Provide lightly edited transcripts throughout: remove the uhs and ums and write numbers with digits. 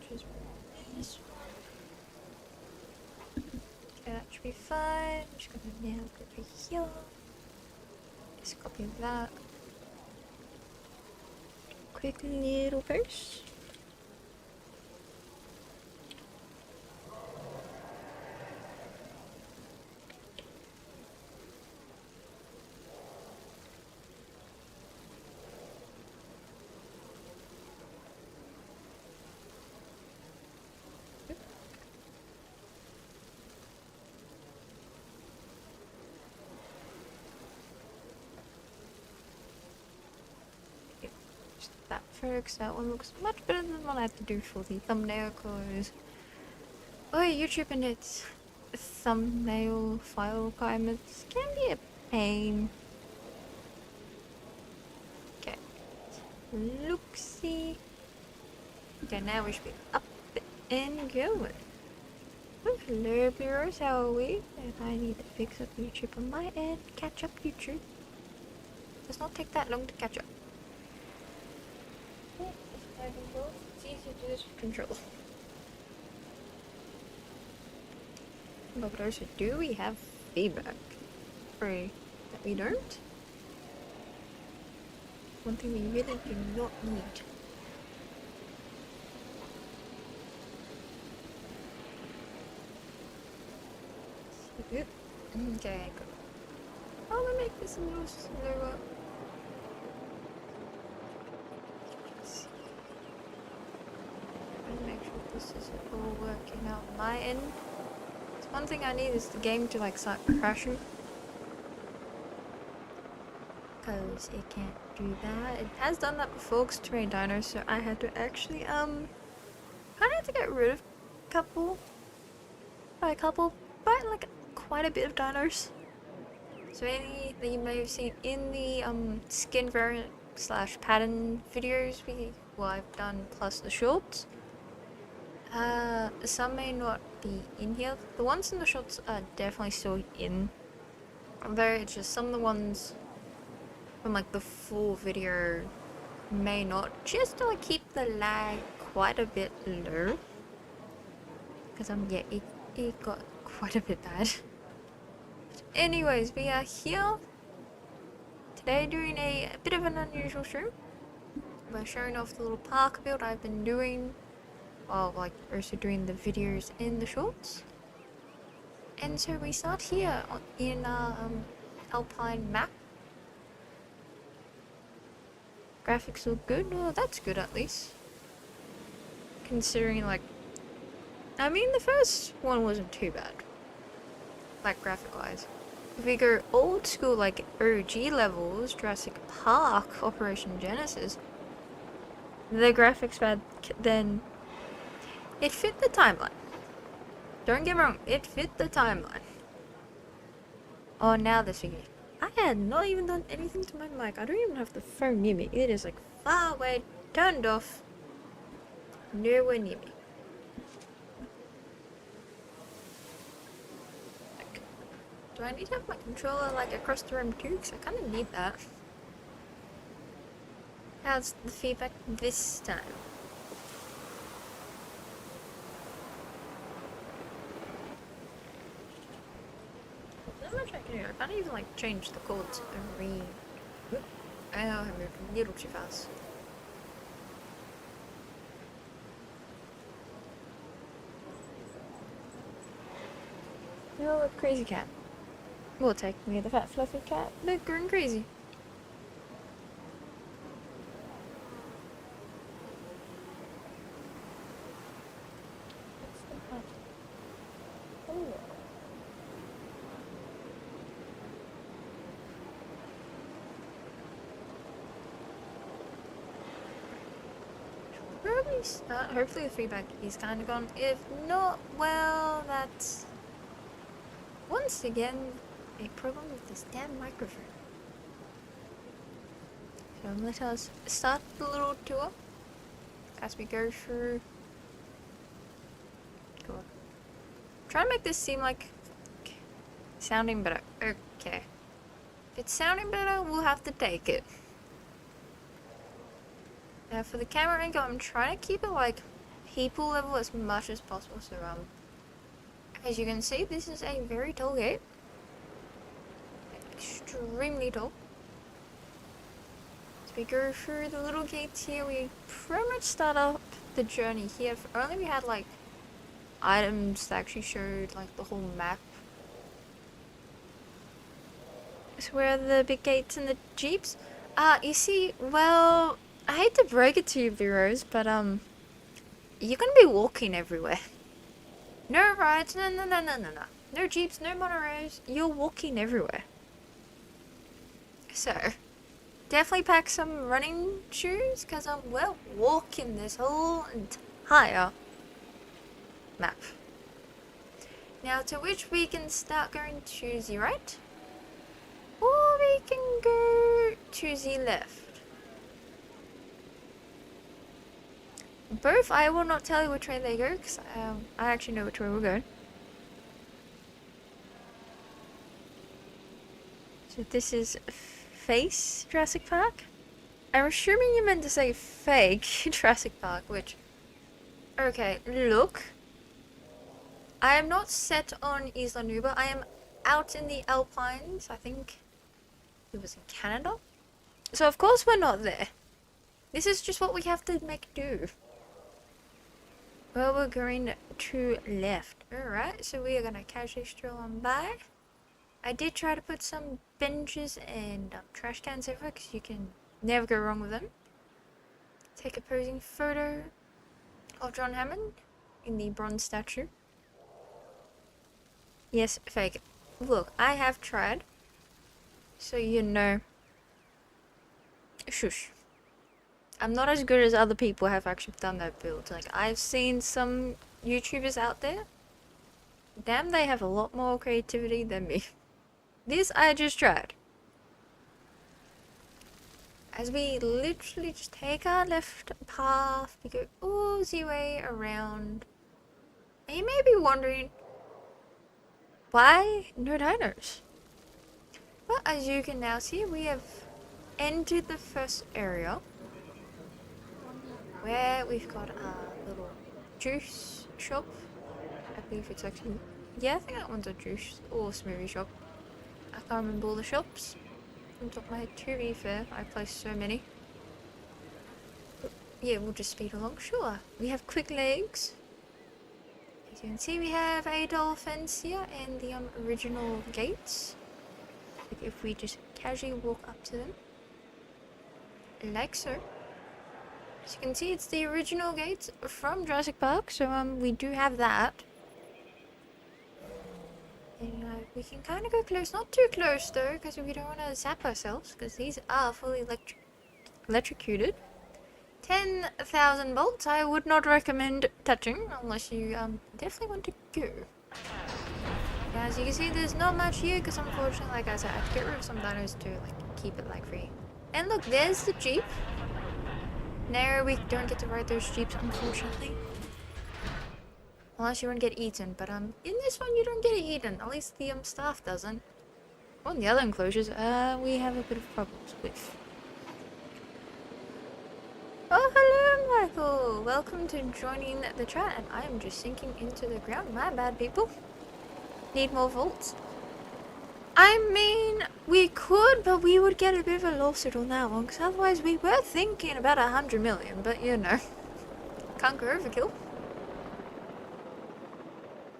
Just this one. Okay, that should be fine. I'm just gonna now go over here. Just copy that. Quick little purse. That folks, that one looks much better than what I had to do for the thumbnail because YouTube and its thumbnail file requirements can be a pain. Okay, look-see. Okay, now we should be up and going. Oh, hello viewers, how are we? And I need to fix up YouTube on my end. Catch up YouTube. Does not take that long to catch up. It's easy to do this with control. But also, do we have feedback? Pray that we don't. One thing we really do not need. Okay, good. I'm gonna make this a little slower. Make sure this is all working out on my end. So one thing I need is the game to like start crashing. Because it can't do that. It has done that before because too many dinos, so I had to actually kind of had to get rid of a couple. But like quite a bit of dinos. So any that you may have seen in the skin variant / pattern videos I've done plus the shorts. Some may not be in here. The ones in the shorts are definitely still in. Although it's just some of the ones from like the full video may not. Just to like keep the lag quite a bit low. Because yeah, it got quite a bit bad. But anyways, we are here today doing a bit of an unusual show. We're showing off the little park build I've been doing. While like also doing the videos and the shorts. And so we start here in Alpine map. Graphics look good. Oh, that's good at least. Considering like, I mean the first one wasn't too bad. Like graphic wise. If we go old school like OG levels, Jurassic Park, Operation Genesis, the graphics bad then. It fit the timeline. Don't get me wrong, it fit the timeline. Oh, now this again. I had not even done anything to my mic. I don't even have the phone near me. It is like far away, turned off, nowhere near me. Like, do I need to have my controller like across the room too? Because I kind of need that. How's the feedback this time? I can't even like change the chords every. I know I moved a little too fast. Oh, a crazy cat. We'll take me the fat fluffy cat. Look, going crazy. Hopefully the feedback is kind of gone. If not, well, that's once again a problem with this damn microphone. So let us start the little tour as we go through. Cool. Try to make this seem like sounding better. Okay. If it's sounding better, we'll have to take it. Now for the camera angle, I'm trying to keep it like people level as much as possible. So as you can see, this is a very tall gate, extremely tall. As we go through the little gates here, we pretty much start up the journey here. If only we had like items that actually showed like the whole map. So where are the big gates and the jeeps? You see, well, I hate to break it to you, Bureaus, but you're gonna be walking everywhere. No rides, no. No jeeps, no monorails. You're walking everywhere. So, definitely pack some running shoes, because we're walking this whole entire map. Now, to which we can start going to the right, or we can go to the left. Both, I will not tell you which way they go, because I actually know which way we're going. So this is face Jurassic Park? I'm assuming you meant to say fake Jurassic Park, which... Okay, look. I am not set on Isla Nublar. I am out in the Alpines. I think it was in Canada. So of course we're not there. This is just what we have to make do. Well, we're going to left. Alright, so we are going to casually stroll on by. I did try to put some benches and trash cans everywhere, because you can never go wrong with them. Take a posing photo of John Hammond in the bronze statue. Yes, fake. Look, I have tried. So you know. Shush. I'm not as good as other people have actually done that build. Like, I've seen some YouTubers out there. Damn, they have a lot more creativity than me. This I just tried. As we literally just take our left path, we go all the way around. And you may be wondering, why no dinos? Well, as you can now see, we have entered the first area, where we've got a little juice shop. I believe it's actually, yeah, I think that one's a juice or smoothie shop. I can't remember all the shops on top of my head, to be fair. I placed so many. But yeah, we'll just speed along. Sure, we have quick legs. As you can see, we have a double fence here and the original gates. If we just casually walk up to them, like so. As you can see, it's the original gates from Jurassic Park, so we do have that. And we can kind of go close, not too close though, because we don't want to zap ourselves, because these are fully electrocuted. 10,000 volts, I would not recommend touching, unless you definitely want to go. As you can see, there's not much here, because unfortunately, like I said, I have to get rid of some dinos to like keep it like free. And look, there's the Jeep. No, we don't get to ride those Jeeps, unfortunately. Unless you want to get eaten, but in this one you don't get eaten. At least the staff doesn't. On the other enclosures, we have a bit of problems with. Oh, hello, Michael. Welcome to joining the chat, and I am just sinking into the ground. My bad, people. Need more volts. I mean, we could, but we would get a bit of a lawsuit on that one, because otherwise we were thinking about 100 million, but you know, can't go overkill.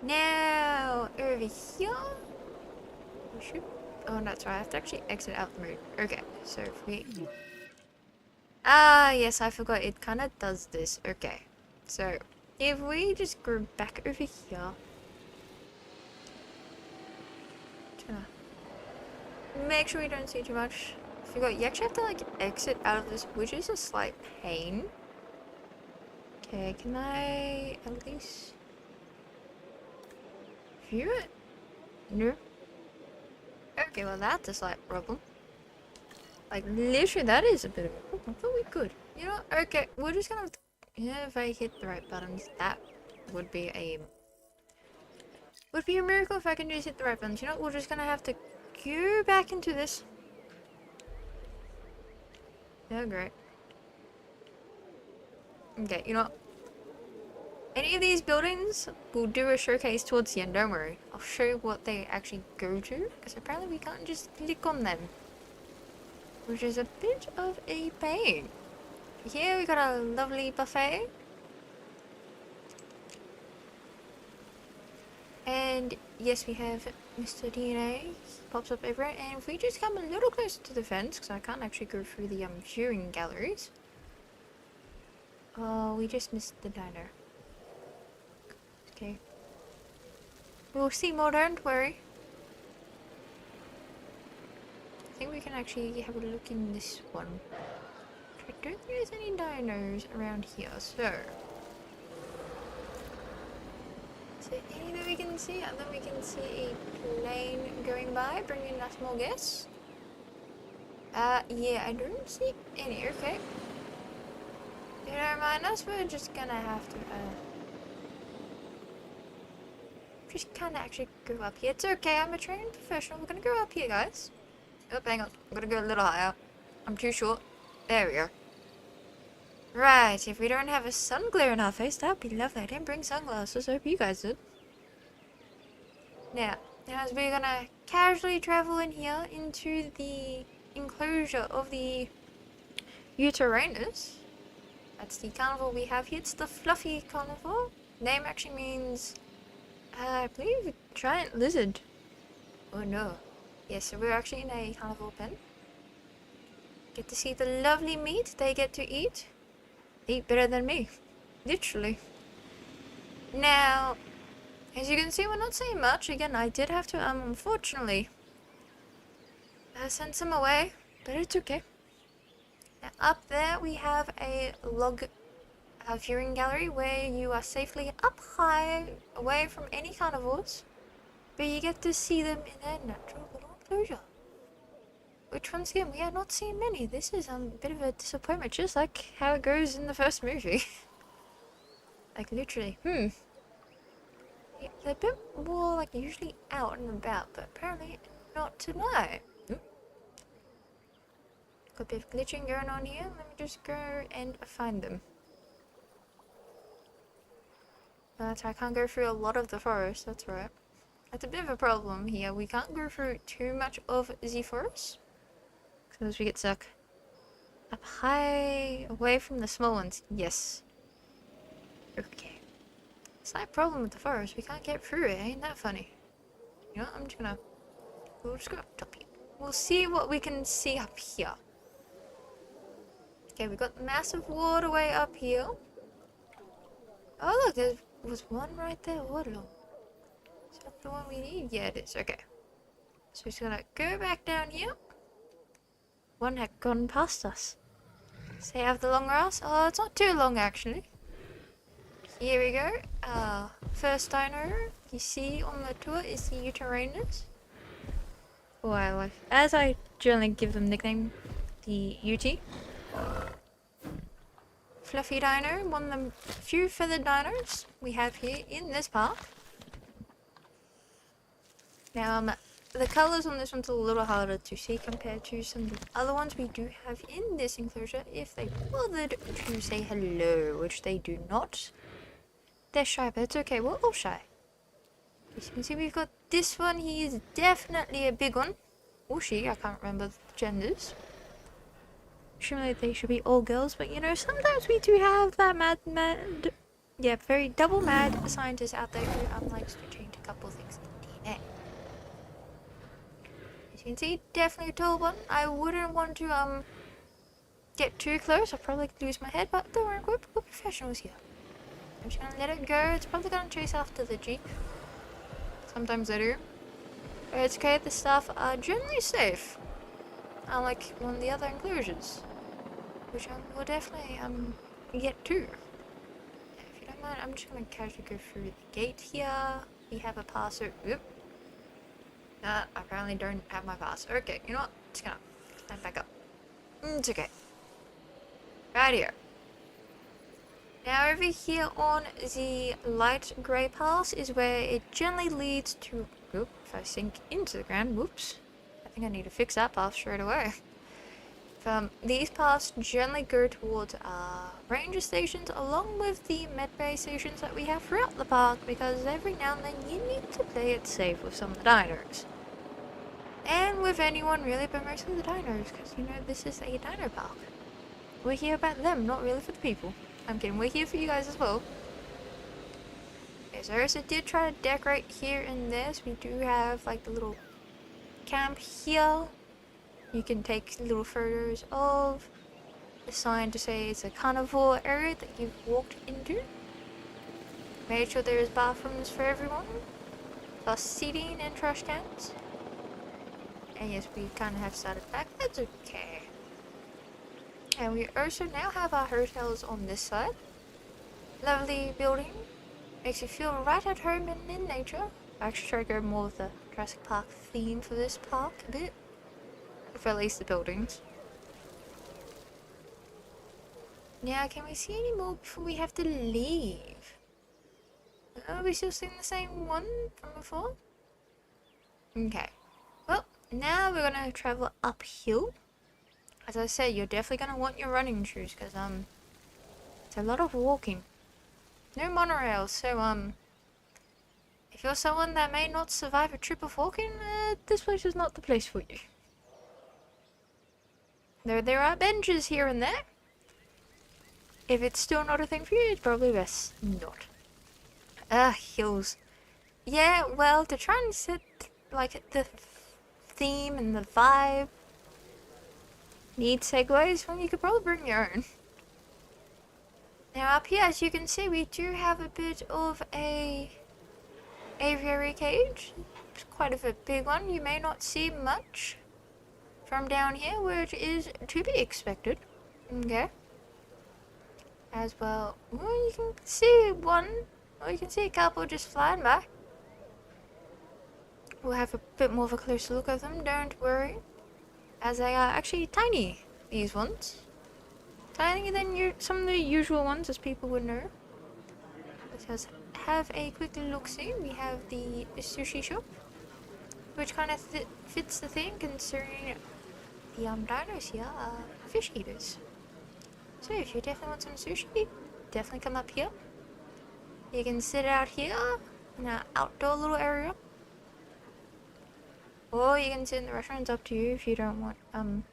Now, over here, we should, oh, that's right, I have to actually exit out the mode. Okay, so if we, yes, I forgot, it kind of does this. Okay, so if we just go back over here, make sure we don't see too much. I forgot, you actually have to like exit out of this, which is a slight pain. Okay, can I at least view it? No. Okay, well that's a slight problem. Like literally that is a bit of a problem, but we could. You know, okay, we're just gonna, yeah, if I hit the right buttons, that would be a miracle if I can just hit the right buttons. You know, we're just gonna have to go back into this. Oh, great. Okay, you know what? Any of these buildings, we'll do a showcase towards the end, don't worry. I'll show you what they actually go to, because apparently we can't just click on them. Which is a bit of a pain. Here we got a lovely buffet. And yes, we have Mr. DNA. He pops up everywhere. And if we just come a little closer to the fence, because I can't actually go through the viewing galleries. Oh, we just missed the diner. Okay. We'll see more, don't worry. I think we can actually have a look in this one. I don't think there's any dinos around here, so... Is there any that we can see? And then we can see a plane going by, bringing us more guests. Yeah, I don't see any, okay. You don't mind us, we're just gonna have to, just kinda actually go up here. It's okay, I'm a trained professional. We're gonna go up here, guys. Oh, hang on. I'm gonna go a little higher. I'm too short. There we go. Right, if we don't have a sun glare in our face, that would be lovely. I didn't bring sunglasses. I hope you guys did. Now, as we're gonna casually travel in here into the enclosure of the Uteranus. That's the carnival we have here. It's the Fluffy Carnival. Name actually means, I believe, giant lizard. Oh no. Yes, so we're actually in a carnival pen. Get to see the lovely meat they get to eat. They eat better than me. Literally. Now, as you can see, we're not saying much. Again, I did have to, unfortunately, send some away. But it's okay. Now, up there we have a log viewing gallery where you are safely up high, away from any carnivores. But you get to see them in their natural little enclosure. Which once again, we are not seeing many. This is a bit of a disappointment, just like how it goes in the first movie. Like literally, they're a bit more like usually out and about, but apparently not tonight. Got a bit of glitching going on here. Let me just go and find them. But I can't go through a lot of the forest, that's right. That's a bit of a problem here. We can't go through too much of the forest. Because we get stuck up high, away from the small ones. Yes. Okay. Slight problem with the forest. We can't get through it. Ain't that funny? You know what? I'm just gonna... We'll just go up top here. We'll see what we can see up here. Okay, we've got massive waterway up here. Oh look, there was one right there. Waterloo. Is that the one we need? Yeah, it is. Okay. So we're just gonna go back down here. One had gone past us. Say, have the long grass? Oh, it's not too long actually. Here we go. First dino you see on the tour is the Uteranus. Wildlife. As I generally give them nickname, the UT. Fluffy dino, one of the few feathered dinos we have here in this park. Now, the colours on this one's a little harder to see compared to some of the other ones we do have in this enclosure. If they bothered to say hello, which they do not. They're shy, but it's okay, we're all shy. As you can see, we've got this one. He is definitely a big one. Or she, I can't remember the genders. Surely they should be all girls, but you know, sometimes we do have that very double mad scientist out there who likes to change a couple things in DNA. As you can see, definitely a tall one. I wouldn't want to get too close. I'll probably lose my head, but don't worry, we're professionals here. I'm just gonna let it go. It's probably gonna chase after the Jeep. Sometimes they do. But it's okay, the staff are generally safe. Unlike one of the other enclosures. Which we'll definitely get to. If you don't mind, I'm just gonna casually go through the gate here. We have a pass. Oop. Nah, I apparently don't have my pass. Okay, you know what? Just gonna stand back up. It's okay. Right here. Now over here on the light grey pass is where it generally leads to... Oop, if I sink into the ground, whoops. I think I need to fix that path straight away. These paths generally go towards ranger stations along with the medbay stations that we have throughout the park, because every now and then you need to play it safe with some of the dinos. And with anyone really, but mostly the dinos, because you know this is a dino park. We're here about them, not really for the people. I'm kidding, we're here for you guys as well. Okay, so I also did try to decorate here and there, so we do have like the little camp here. You can take little photos of the sign to say it's a carnivore area that you've walked into. Made sure there's bathrooms for everyone, plus seating and trash cans. And yes, we kind of have started back, that's okay. And we also now have our hotels on this side. Lovely building. Makes you feel right at home in nature. I actually try to go more with the Jurassic Park theme for this park a bit. For at least the buildings. Now, can we see any more before we have to leave? Are we still seeing the same one from before? Okay. Well, now we're gonna travel uphill. As I said, you're definitely gonna want your running shoes, because it's a lot of walking. No monorails, so if you're someone that may not survive a trip of walking, this place is not the place for you. There are benches here and there. If it's still not a thing for you, it's probably best not. Hills. Yeah, well, to try and set like the theme and the vibe, need segways, well, you could probably bring your own. Now up here, as you can see, we do have a bit of a aviary cage. It's quite a big one. You may not see much from down here, which is to be expected. Okay. As well, you can see one, or you can see a couple just flying by. We'll have a bit more of a closer look at them, don't worry. As they are actually tiny, these ones. Tinier than some of the usual ones, as people would know. Let's have a quick look-see. We have the sushi shop, which kind of fits the theme, considering the dinos here are fish eaters. So if you definitely want some sushi, definitely come up here. You can sit out here in an outdoor little area. Or you can sit in the restaurant, it's up to you if you don't want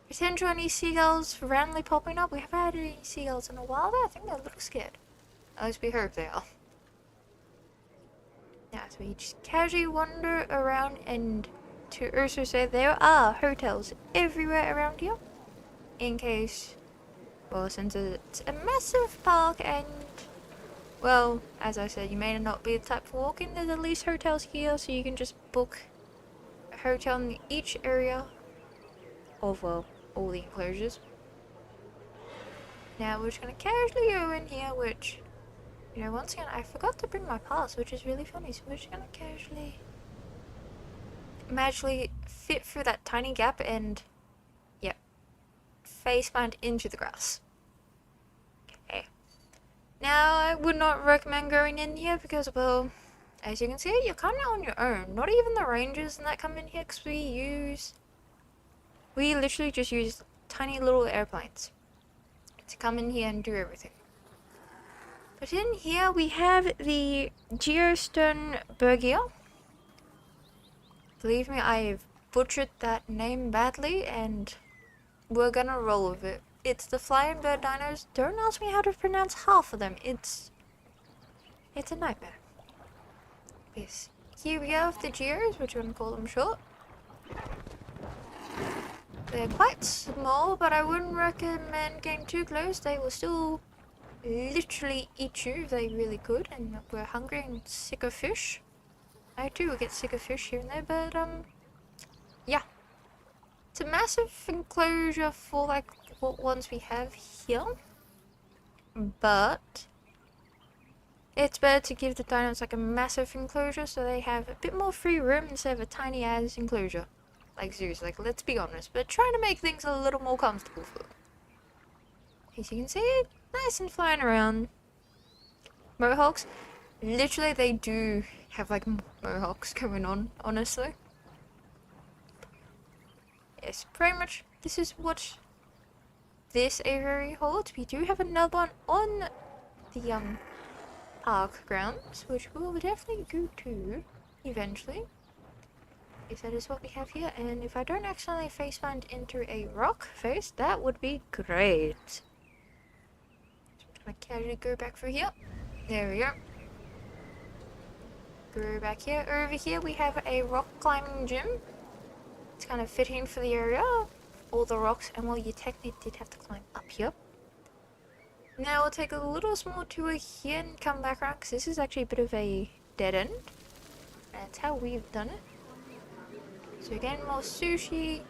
potential any seagulls randomly popping up. We haven't had any seagulls in a while though. I think they're a little scared. At least we hope they are. Now, so we just casually wander around, and to also say there are hotels everywhere around here. In case, well, since it's a massive park and, well, as I said, you may not be the type for walking, there's at least hotels here, so you can just book a hotel in each area of, well, all the enclosures. Now we're just gonna casually go in here, which, you know, once again, I forgot to bring my pass, which is really funny, so we're just gonna casually, magically fit through that tiny gap and, yep, face plant into the grass. Okay. Now, I would not recommend going in here because, well, as you can see, you're kind of on your own. Not even the rangers and that come in here, because we literally just use tiny little airplanes to come in here and do everything. But in here we have the Geostone Burgia. Believe me, I've butchered that name badly, and we're gonna roll with it. It's the flying bird dinos. Don't ask me how to pronounce half of them. It's a nightmare. Yes. Here we have the Geos, which we're gonna call them short. They're quite small, but I wouldn't recommend getting too close. They will still literally eat you if they really could, and we're hungry and sick of fish. I too will get sick of fish here and there, but yeah. It's a massive enclosure for like what ones we have here, but it's better to give the dinos like a massive enclosure so they have a bit more free room instead of a tiny ass enclosure. Like zoos, like let's be honest, but trying to make things a little more comfortable for them. As you can see, nice and flying around. Mohawks, literally they do have like mohawks going on, honestly. Yes, pretty much this is what this area holds. We do have another one on the park grounds, which we will definitely go to eventually. Yes, that is what we have here, and if I don't accidentally face plant into a rock face, that would be great. So I'm gonna casually go back through here. There we go. Go back here. Over here we have a rock climbing gym. It's kind of fitting for the area. All the rocks, and well, you technically did have to climb up here. Now we'll take a little small tour here and come back around, because this is actually a bit of a dead end. That's how we've done it. So again, more sushi.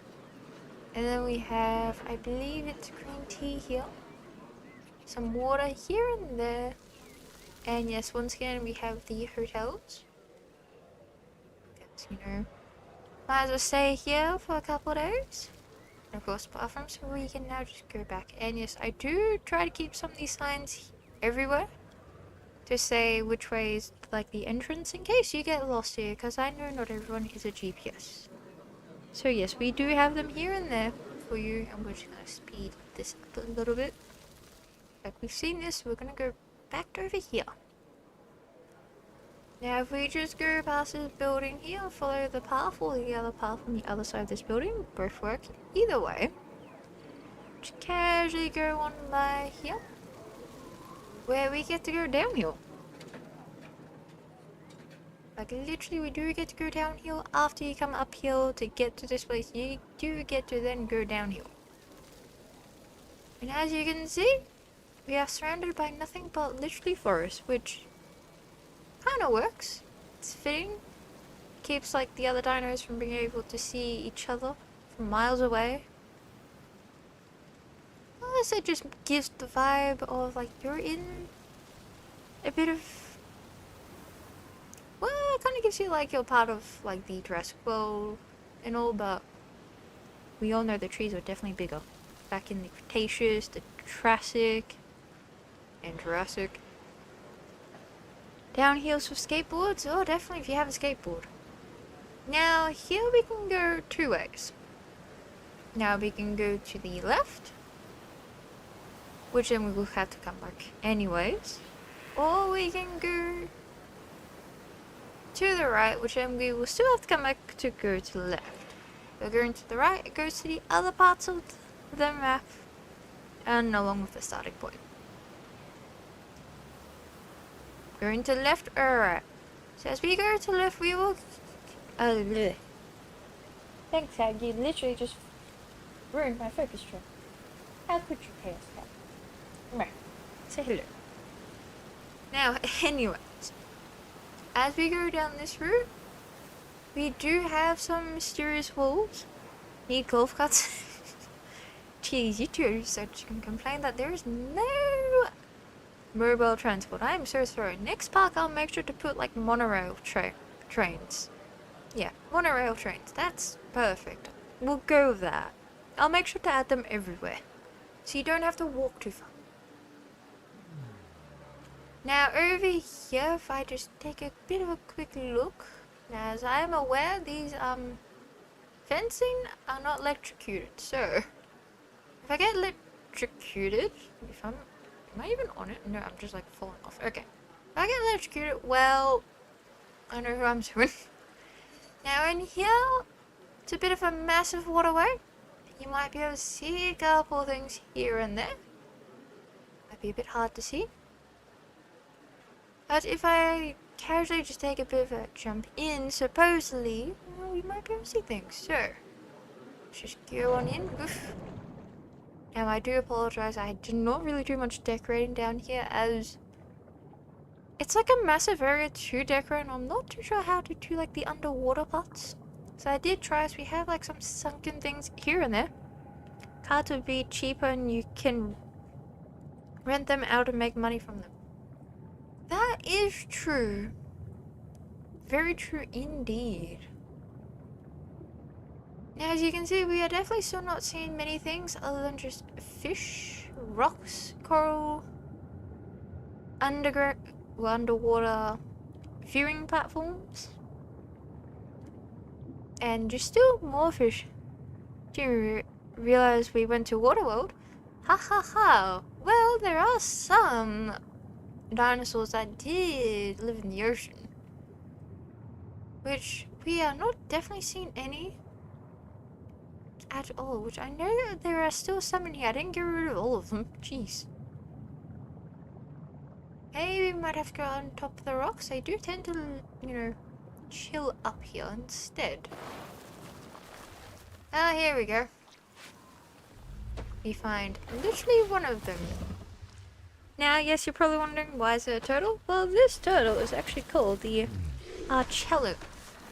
And then we have, I believe it's green tea here. Some water here and there. And yes, once again, we have the hotels. Because, you know, might as well stay here for a couple of days. And of course, bathrooms, so we can now just go back. And yes, I do try to keep some of these signs everywhere to say which way is like the entrance in case you get lost here, because I know not everyone has a GPS. So yes, we do have them here and there for you, and we're just going to speed this up a little bit. Like we've seen this, we're going to go back over here. Now if we just go past this building here, follow the path or the other path on the other side of this building, both work either way. Just casually go on by here, where we get to go downhill. Like literally we do get to go downhill after you come uphill to get to this place. You do get to then go downhill. And as you can see, we are surrounded by nothing but literally forest, which kind of works. It's fitting. Keeps like the other dinos from being able to see each other from miles away. Plus it just gives the vibe of like you're in a bit of, well, it kind of gives you like you're part of like the Jurassic World and all, but we all know the trees were definitely bigger back in the Cretaceous, the Triassic, and Jurassic. Downhills for skateboards? Oh, definitely if you have a skateboard. Now, here we can go two ways. Now we can go to the left, which then we will have to come back anyways. Or we can go to the right, which then we will still have to come back to go to the left. We're going to the right, it goes to the other parts of the map, and along with the starting point. Going to the left or right. So as we go to the left, we will... bleh. Thanks, Hag. You literally just ruined my focus trip. How could you pay us that? Right. Say hello. Now, anyways. As we go down this route, we do have some mysterious walls. Need golf carts. Jeez, you two are such gonna complain that there is no mobile transport. I am so sorry. Next park I'll make sure to put like monorail trains. Yeah, monorail trains. That's perfect. We'll go with that. I'll make sure to add them everywhere, so you don't have to walk too far. Now over here, if I just take a bit of a quick look. Now as I am aware, these fencing are not electrocuted. So if I get electrocuted, if I'm... Am I even on it? No, I'm just like falling off. Okay. If I get electrocuted, well, I know who I'm doing. Now in here, it's a bit of a massive waterway. You might be able to see a couple things here and there. Might be a bit hard to see. But if I casually just take a bit of a jump in, supposedly, well, we might be able to see things. So, let's just go on in. Oof. Now I do apologize, I did not really do much decorating down here as it's like a massive area to decorate, and I'm not too sure how to do like the underwater parts. So I did try, so we have like some sunken things here and there. Cards would be cheaper and you can rent them out and make money from them. That is true. Very true indeed. Now as you can see, we are definitely still not seeing many things other than just fish, rocks, coral, underwater viewing platforms, and just still more fish to realized we went to Waterworld. Ha ha ha! Well, there are some dinosaurs that did live in the ocean, which we are not definitely seeing any at all, which I know there are still some in here. I didn't get rid of all of them. Jeez. Maybe we might have to go on top of the rocks. They do tend to, you know, chill up here instead. Ah, here we go. We find literally one of them. Now, yes, you're probably wondering, why is it a turtle? Well, this turtle is actually called the Archelon.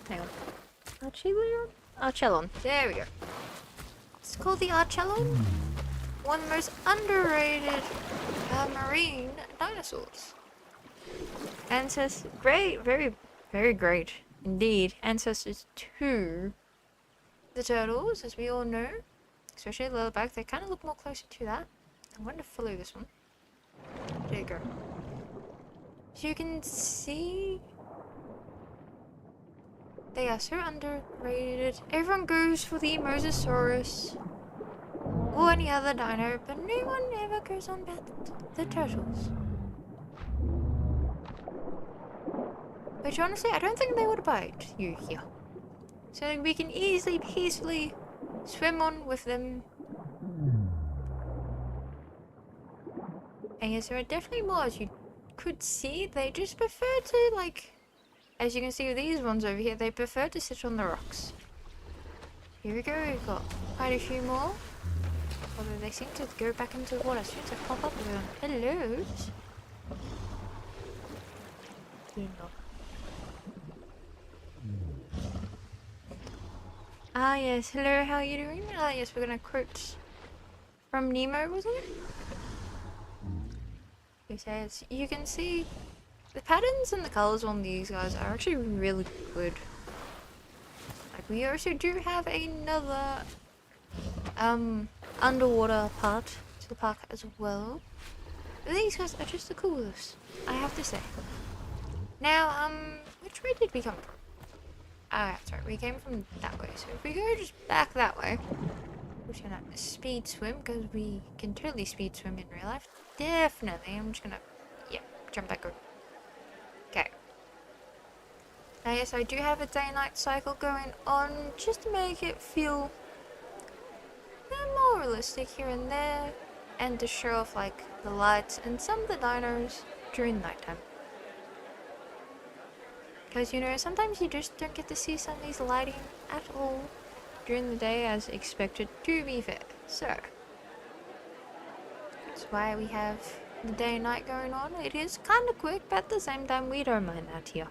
Hang on. Archelon? Archelon. There we go. It's called the Archelon. One of the most underrated marine dinosaurs. Ancestors, great, very, very great indeed. Ancestors to the turtles, as we all know. Especially the lower back, they kind of look more closer to that. I want to follow this one. There you go. So you can see they are so underrated. Everyone goes for the Mosasaurus or any other dino, but no one ever goes on about the turtles. Which honestly, I don't think they would bite you here. So we can easily, peacefully swim on with them. And yes, there are definitely more, as you could see. They just prefer to, like, as you can see with these ones over here, they prefer to sit on the rocks. Here we go, we've got quite a few more. Although they seem to go back into the water as soon as I pop up with them. Hellos. Ah yes, hello, how are you doing? Ah yes, we're gonna quote from Nemo, wasn't it? He says, you can see the patterns and the colors on these guys are actually really good. Like, we also do have another underwater part to the park as well. But these guys are just the coolest, I have to say. Now, which way did we come from? Ah, that's right, we came from that way. So if we go just back that way, we're just gonna speed swim, because we can totally speed swim in real life. Definitely, I'm just gonna, yeah, jump back over. Okay. Now yes, I do have a day-night cycle going on, just to make it feel more realistic here and there, and to show off like the lights and some of the dinos during nighttime. Because, you know, sometimes you just don't get to see some of these lighting at all during the day as expected, to be fair. So, that's why we have the day and night going on. It is kind of quick, but at the same time, we don't mind that here.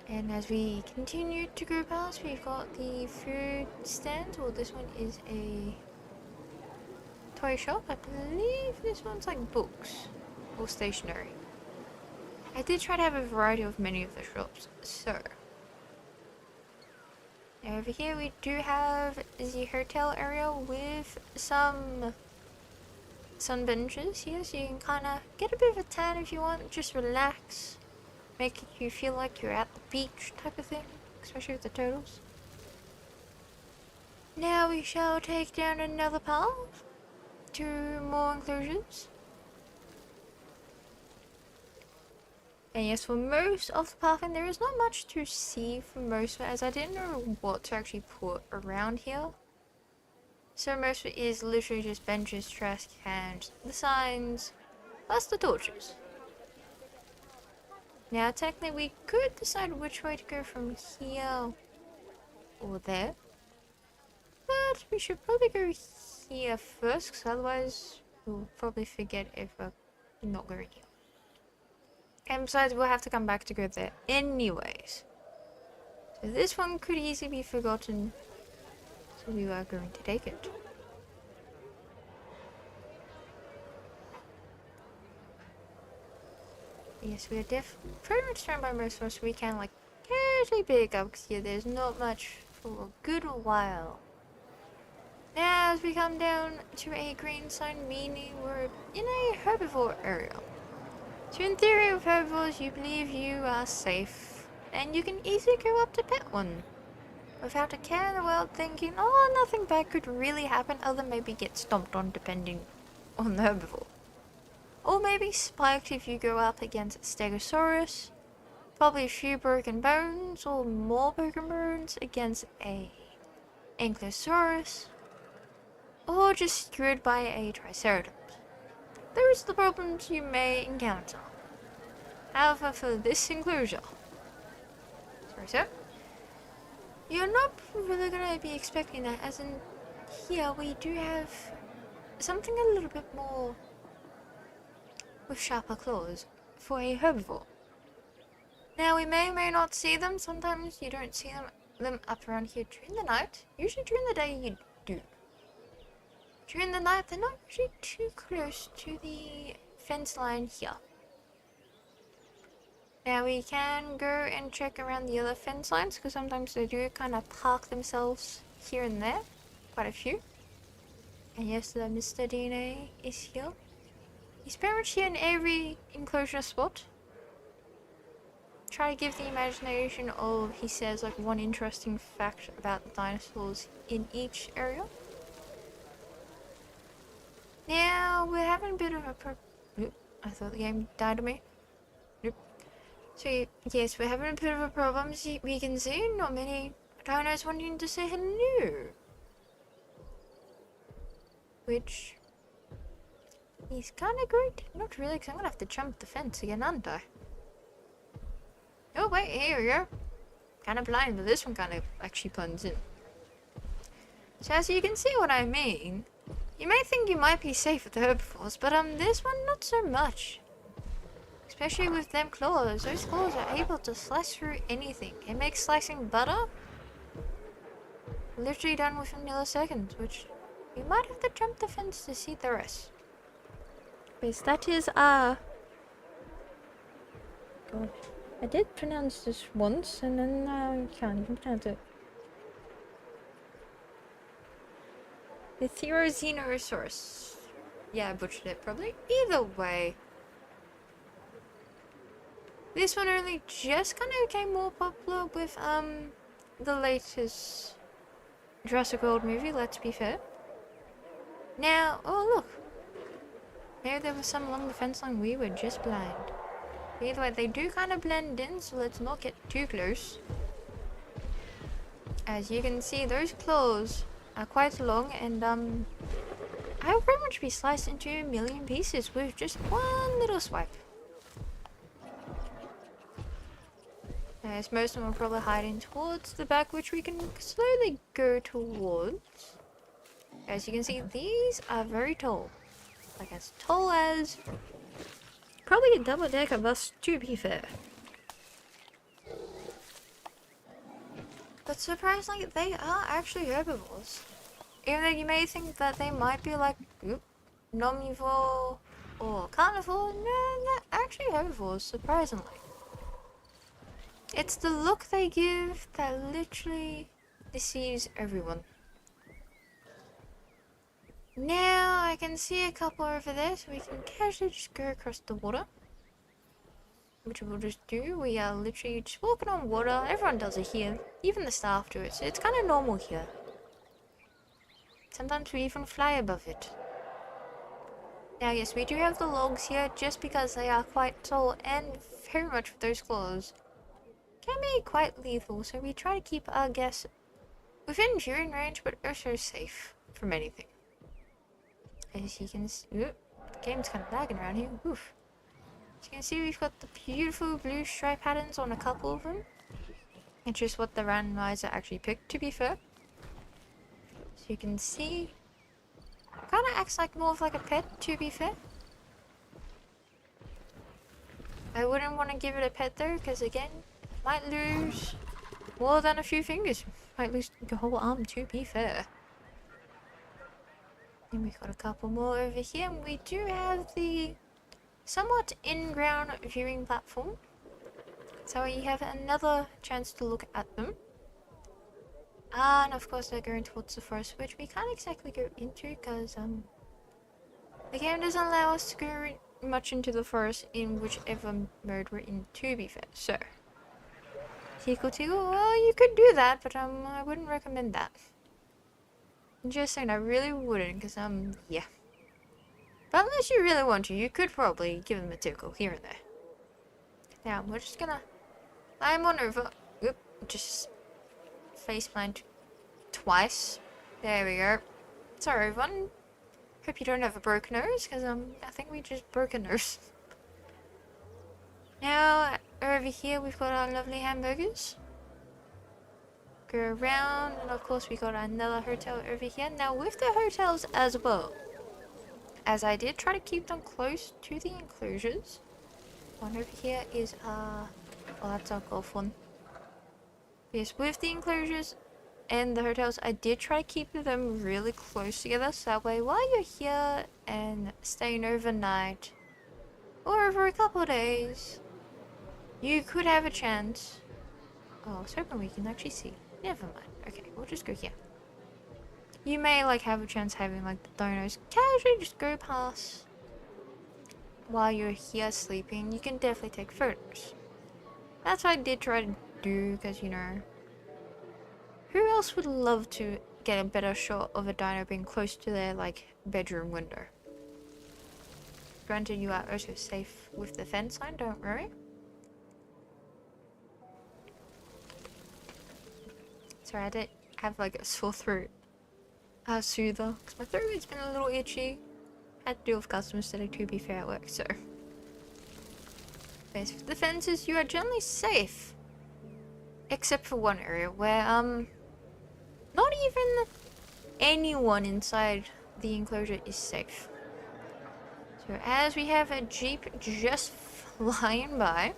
And as we continue to go past, we've got the food stand. Well, this one is a toy shop. I believe this one's like books or stationery. I did try to have a variety of many of the shops, so. Now over here we do have the hotel area with some sun benches here, so you can kind of get a bit of a tan if you want, just relax. Make you feel like you're at the beach type of thing, especially with the turtles. Now we shall take down another path to more enclosures. And yes, for most of the parking, there is not much to see for most of it, as I didn't know what to actually put around here. So most of it is literally just benches, trash cans, the signs, plus the torches. Now, technically, we could decide which way to go from here or there. But we should probably go here first, because otherwise we'll probably forget if we're not going here. And besides, we'll have to come back to go there anyways. So this one could easily be forgotten. So we are going to take it. Yes, we are pretty much surrounded by most of us. We can like casually pick up, because yeah, there's not much for a good while. Now as we come down to a green sign, meaning we're in a herbivore area. So in theory, with herbivores, you believe you are safe, and you can easily go up to pet one. without a care in the world, thinking, oh, nothing bad could really happen other than maybe get stomped on depending on the herbivore. Or maybe spiked if you go up against a Stegosaurus. Probably a few broken bones or more broken bones against a Ankylosaurus. Or just screwed by a Triceratops. Those are the problems you may encounter. However, for this enclosure, you're not really going to be expecting that, as in here we do have something a little bit more with sharper claws for a herbivore. Now we may or may not see them, sometimes you don't see them up around here during the night. Usually during the day you do. During the night they're not usually too close to the fence line here. Now we can go and check around the other fence lines because sometimes they do kind of park themselves here and there. Quite a few. And yes, the Mr. DNA is here. He's pretty much here in every enclosure spot. Try to give the imagination of, he says, like one interesting fact about the dinosaurs in each area. Now, we're having a bit of a Oop, I thought the game died on me. Nope. So, yes, we're having a bit of a problem. We can see not many dinos wanting to say hello. Which is kind of great. Not really, because I'm going to have to jump the fence again, aren't I? Oh, wait, here we go. Kind of blind, but this one kind of actually blends in. So as you can see what I mean, you may think you might be safe with the herbivores, but this one not so much. Especially with them claws. Those claws are able to slice through anything. It makes slicing butter literally done within milliseconds, which you might have to jump the fence to see the rest. Because that is God. I did pronounce this once, and then I can't even pronounce it. The Therizinosaurus. Yeah, I butchered it probably. Either way. This one only just kind of became more popular with the latest Jurassic World movie, let's be fair. Now, oh look. Maybe there was some along the fence line, we were just blind. Either way, they do kind of blend in, so let's not get too close. As you can see, those claws are quite long, and I'll pretty much be sliced into a million pieces with just one little swipe. As most of them are probably hiding towards the back, which we can slowly go towards. As you can see, these are very tall. Like as tall as probably a double-decker bus, to be fair. But surprisingly, they are actually herbivores. Even though you may think that they might be like omnivore or carnivore, no, they're actually herbivores, surprisingly. It's the look they give that literally deceives everyone. Now I can see a couple over there, so we can casually just go across the water. Which we'll just do. We are literally just walking on water. Everyone does it here. Even the staff do it, so it's kind of normal here. Sometimes we even fly above it. Now yes, we do have the logs here just because they are quite tall and very much with those claws can be quite lethal, so we try to keep our guests within viewing range but also safe from anything. As you can see, the game's kind of lagging around here. Oof. As you can see, we've got the beautiful blue stripe patterns on a couple of them. It's just what the randomizer actually picked, to be fair. So you can see, kind of acts like more of like a pet, to be fair. I wouldn't want to give it a pet though, because again, might lose more than a few fingers. Might lose the whole arm, to be fair. And we've got a couple more over here, and we do have the somewhat in-ground viewing platform. So you have another chance to look at them. And of course they're going towards the forest, which we can't exactly go into because the game doesn't allow us to go much into the forest in whichever mode we're in, to be fair. So Tickle tickle, well, you could do that, but I wouldn't recommend that. Just saying, I really wouldn't, because yeah. But unless you really want to, you could probably give them a tickle here and there. Now, we're just gonna climb on over. Oop, just face plant twice. There we go. Sorry, everyone. Hope you don't have a broken nose, because I think we just broke a nose. Now, over here, we've got our lovely hamburgers. Go around, and of course, we got another hotel over here. Now, with the hotels as well, as I did try to keep them close to the enclosures. One over here is, well, that's our golf one. Yes, with the enclosures and the hotels, I did try to keep them really close together, so that way while you're here and staying overnight, or over a couple of days, you could have a chance. Oh, I was hoping we can actually see. Never mind. Okay, we'll just go here. You may like have a chance having like the donos casually just go past while you're here sleeping. You can definitely take photos. That's what I did try to do, because you know, who else would love to get a better shot of a dino being close to their like bedroom window? Granted, you are also safe with the fence line, don't worry. Sorry, I don't have like a sore throat soother, because my throat has been a little itchy. Had to deal with customers today, to be fair, at work, so. As for the fences, you are generally safe. Except for one area where, not even anyone inside the enclosure is safe. So as we have a jeep just flying by,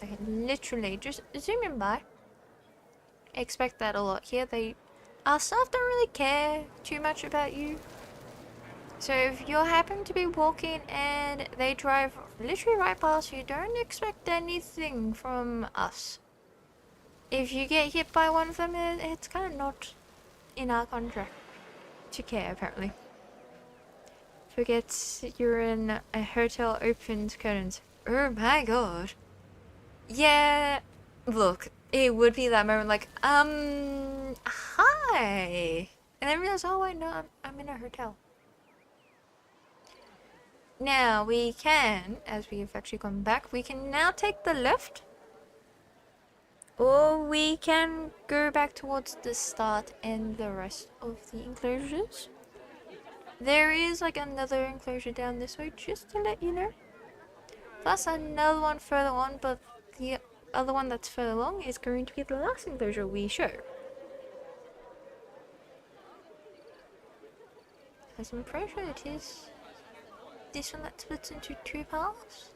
I can literally just zoom in by. Expect that a lot here. Our staff don't really care too much about you. So if you happen to be walking and they drive literally right past you, don't expect anything from us. If you get hit by one of them, it's kind of not in our contract to care, apparently. Forget you're in a hotel, opened curtains. Oh my god. Yeah, look, it would be that moment like, hi. And then realize, oh wait, no, I'm in a hotel. Now we can, as we've actually gone back, we can now take the left. Or we can go back towards the start and the rest of the enclosures. There is like another enclosure down this way, just to let you know. Plus another one further on, but the other one that's further along is going to be the last enclosure we show. As I'm pretty sure it is this one that splits into two paths.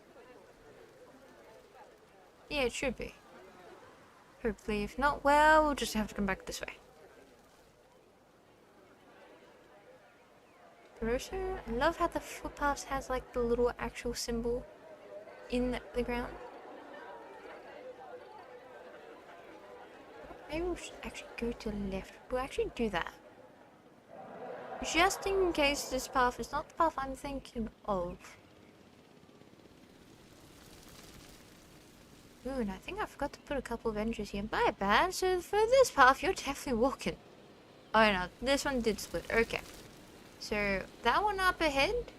Yeah, it should be. Hopefully, if not, well, we'll just have to come back this way. But also, I love how the footpaths has like the little actual symbol in the ground. Maybe we should actually go to the left. We'll actually do that. Just in case this path is not the path I'm thinking of. Ooh, and I think I forgot to put a couple of entries here. My bad. So for this path, you're definitely walking. Oh no, this one did split. Okay. So that one up ahead.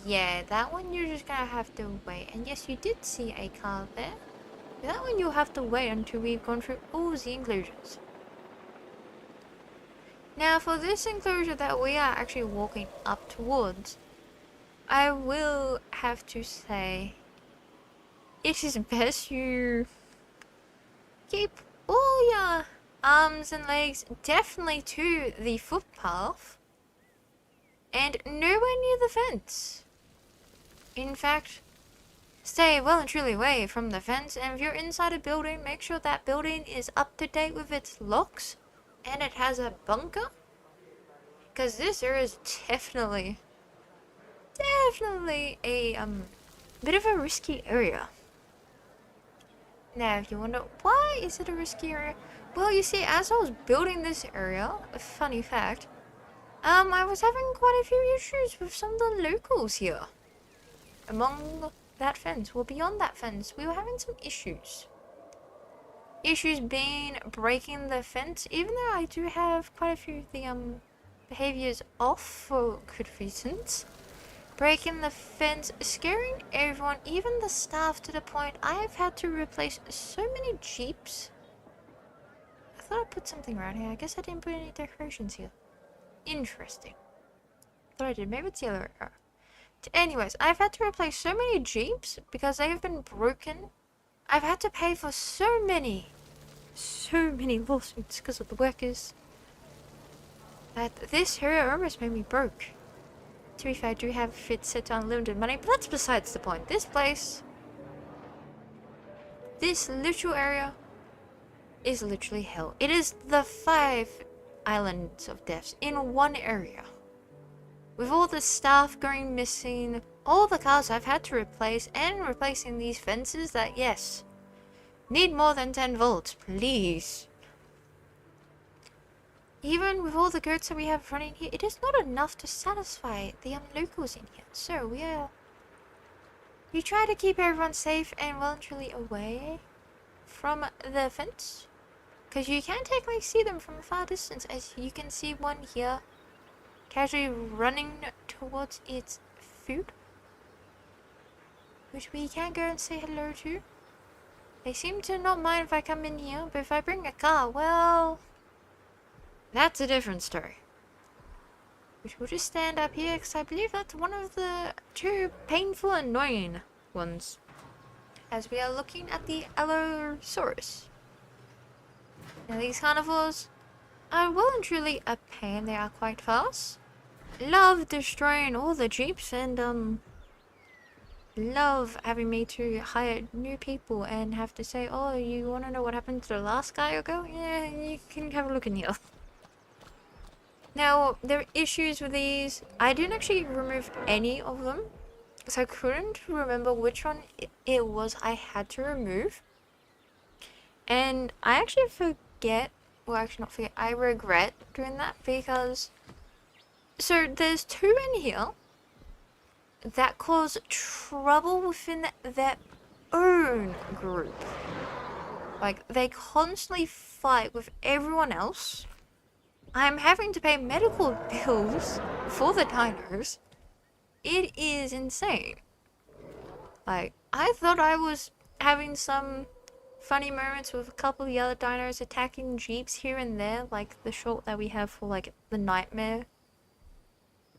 Yeah, that one you're just gonna have to wait. And yes, you did see a car there. That one you'll have to wait until we've gone through all the enclosures. Now for this enclosure that we are actually walking up towards, I will have to say it is best you keep all your arms and legs definitely to the footpath and nowhere near the fence. In fact, stay well and truly away from the fence, and if you're inside a building, make sure that building is up to date with its locks and it has a bunker, because this area is definitely a bit of a risky area. Now if you wonder why is it a risky area, well, you see, as I was building this area, a funny fact, I was having quite a few issues with some of the locals here. Among that fence. Well, beyond that fence, we were having some issues. Issues being breaking the fence, even though I do have quite a few of the behaviors off for good reasons. Breaking the fence, scaring everyone, even the staff, to the point I have had to replace so many jeeps. I thought I put something around here. I guess I didn't put any decorations here. Interesting. Thought I did. Maybe it's the other way. Anyways, I've had to replace so many jeeps because they have been broken. I've had to pay for so many lawsuits because of the workers. That this area almost made me broke. To be fair, I do have it set to unlimited money, but that's besides the point. This place, this literal area, is literally hell. It is the 5 islands of deaths in one area. With all the staff going missing, all the cars I've had to replace, and replacing these fences that, yes, need more than 10 volts, please. Even with all the goats that we have running here, it is not enough to satisfy the locals in here. So we try to keep everyone safe and well and truly away from the fence, because you can technically see them from a far distance, as you can see one here casually running towards its food, which we can go and say hello to. They seem to not mind if I come in here, but if I bring a car, well, that's a different story. Which will just stand up here, because I believe that's one of the 2 painful, annoying ones. As we are looking at the Allosaurus. Now these carnivores are well and truly a pain. They are quite fast. Love destroying all the jeeps, and love having me to hire new people and have to say, oh, you want to know what happened to the last guy ago? Yeah, you can have a look in here. Now, there are issues with these. I didn't actually remove any of them, because I couldn't remember which one it was I had to remove. And I actually forget, well, actually not forget, I regret doing that, because so there's 2 in here that cause trouble within their own group. Like, they constantly fight with everyone else. I'm having to pay medical bills for the dinos. It is insane. Like, I thought I was having some funny moments with a couple of the other dinos attacking jeeps here and there, like the shot that we have for, like, the nightmare.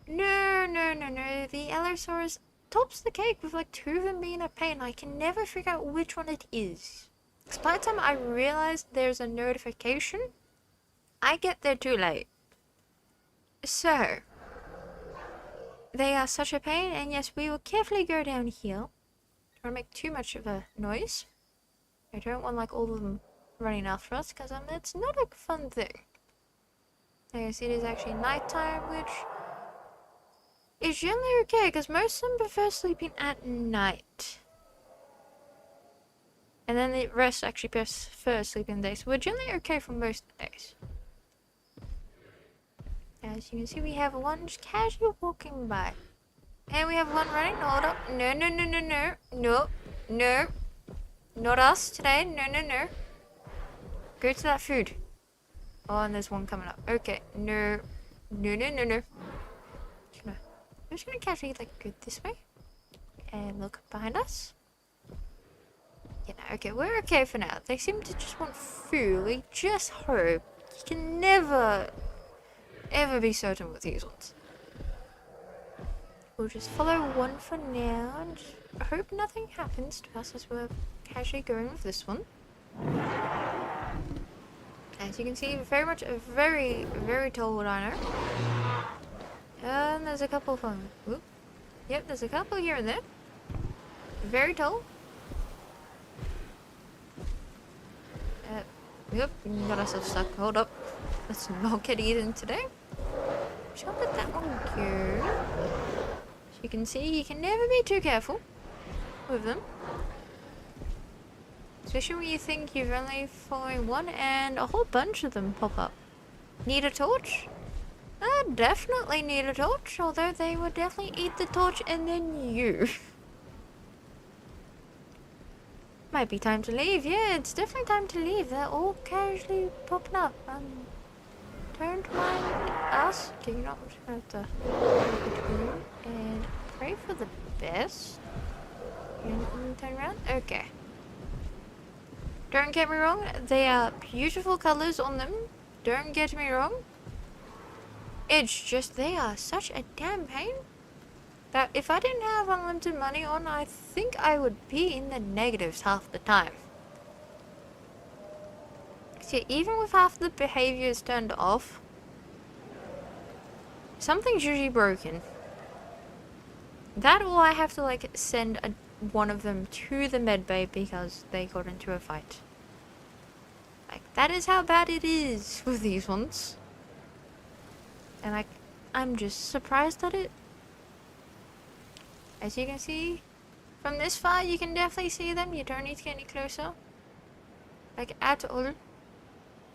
No. The Allosaurus tops the cake with, like, 2 of them being a pain. I can never figure out which one it is. Because by the time I realize there's a notification, I get there too late. So, they are such a pain, and yes, we will carefully go down here. Don't want to make too much of a noise. I don't want, like, all of them running after us, because it's not a fun thing. Yes, it is actually nighttime, which is generally okay, because most of them prefer sleeping at night. And then the rest actually prefer sleeping days, so we're generally okay for most days. As you can see, we have one just casually walking by. And we have one running. Hold up. No. No. Not us today. No. Go to that food. Oh, and there's one coming up. Okay. No. I'm just gonna casually, like, go this way. And look behind us. Yeah, no, okay, we're okay for now. They seem to just want food. We just hope. You can never ever be certain with these ones. We'll just follow one for now and hope nothing happens to us as we're casually going with this one. As you can see, very much a very tall dino. And there's a couple of them. Whoop. Yep, there's a couple here and there. Very tall. Yep, we got ourselves stuck. Hold up. Let's not get eaten today. Just gonna let that one go. As you can see, you can never be too careful with them. Especially when you think you're only following one and a whole bunch of them pop up. Need a torch? Definitely need a torch, although they would definitely eat the torch and then you. Might be time to leave. Yeah, it's definitely time to leave. They're all casually popping up. Don't mind us. Do you not have to look between and pray for the best? You turn around? Okay. Don't get me wrong, they are beautiful colors on them. Don't get me wrong. It's just they are such a damn pain that if I didn't have unlimited money on, I think I would be in the negatives half the time. See, even with half the behaviors turned off, something's usually broken. That or I have to like send one of them to the medbay because they got into a fight. Like, that is how bad it is with these ones. And I'm just surprised at it. As you can see, from this far you can definitely see them. You don't need to get any closer. Like, at all.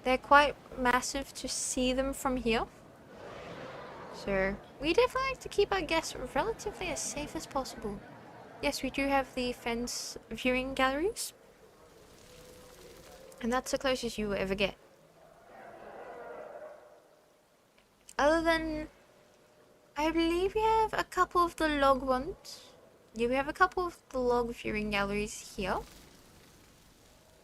They're quite massive to see them from here. So, we definitely like to keep our guests relatively as safe as possible. Yes, we do have the fence viewing galleries. And that's the closest you will ever get. Other than, I believe we have a couple of the log ones. Yeah, we have a couple of the log viewing galleries here.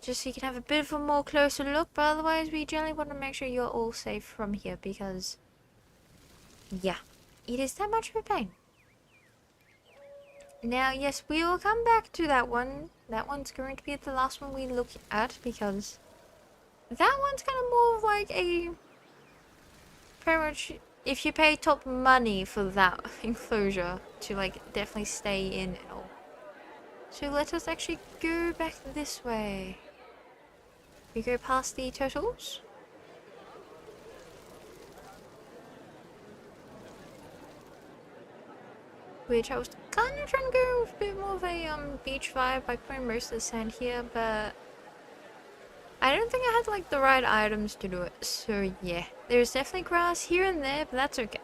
Just so you can have a bit of a more closer look, but otherwise we generally want to make sure you're all safe from here because, yeah, it is that much of a pain. Now, yes, we will come back to that one. That one's going to be the last one we look at because that one's kind of more of like a, pretty much, if you pay top money for that enclosure to like definitely stay in and all. So let us actually go back this way. We go past the turtles. Which I was kind of trying to go with a bit more of a beach vibe by putting most of the sand here, but I don't think I had like the right items to do it. So yeah, there's definitely grass here and there, but that's okay.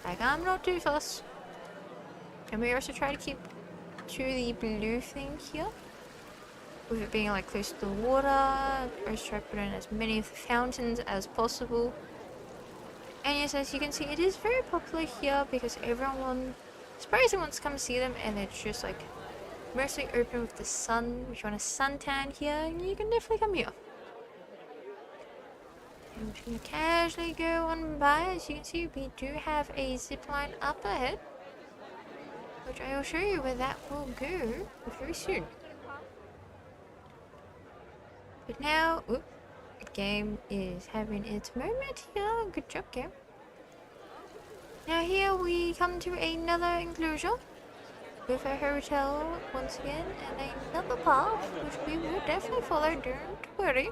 Like, I'm not too fussed. And we also try to keep to the blue thing here. With it being like close to the water, I always try to put in as many of the fountains as possible. And yes, as you can see, it is very popular here because everyone surprisingly wants to come see them, and it's just like mostly open with the sun. If you want a suntan here, you can definitely come here. And we're just gonna casually go on by. As you can see, we do have a zipline up ahead, which I will show you where that will go very soon. But now, the game is having its moment here. Good job, game. Now here we come to another enclosure with a hotel once again and another path which we will definitely follow, don't worry.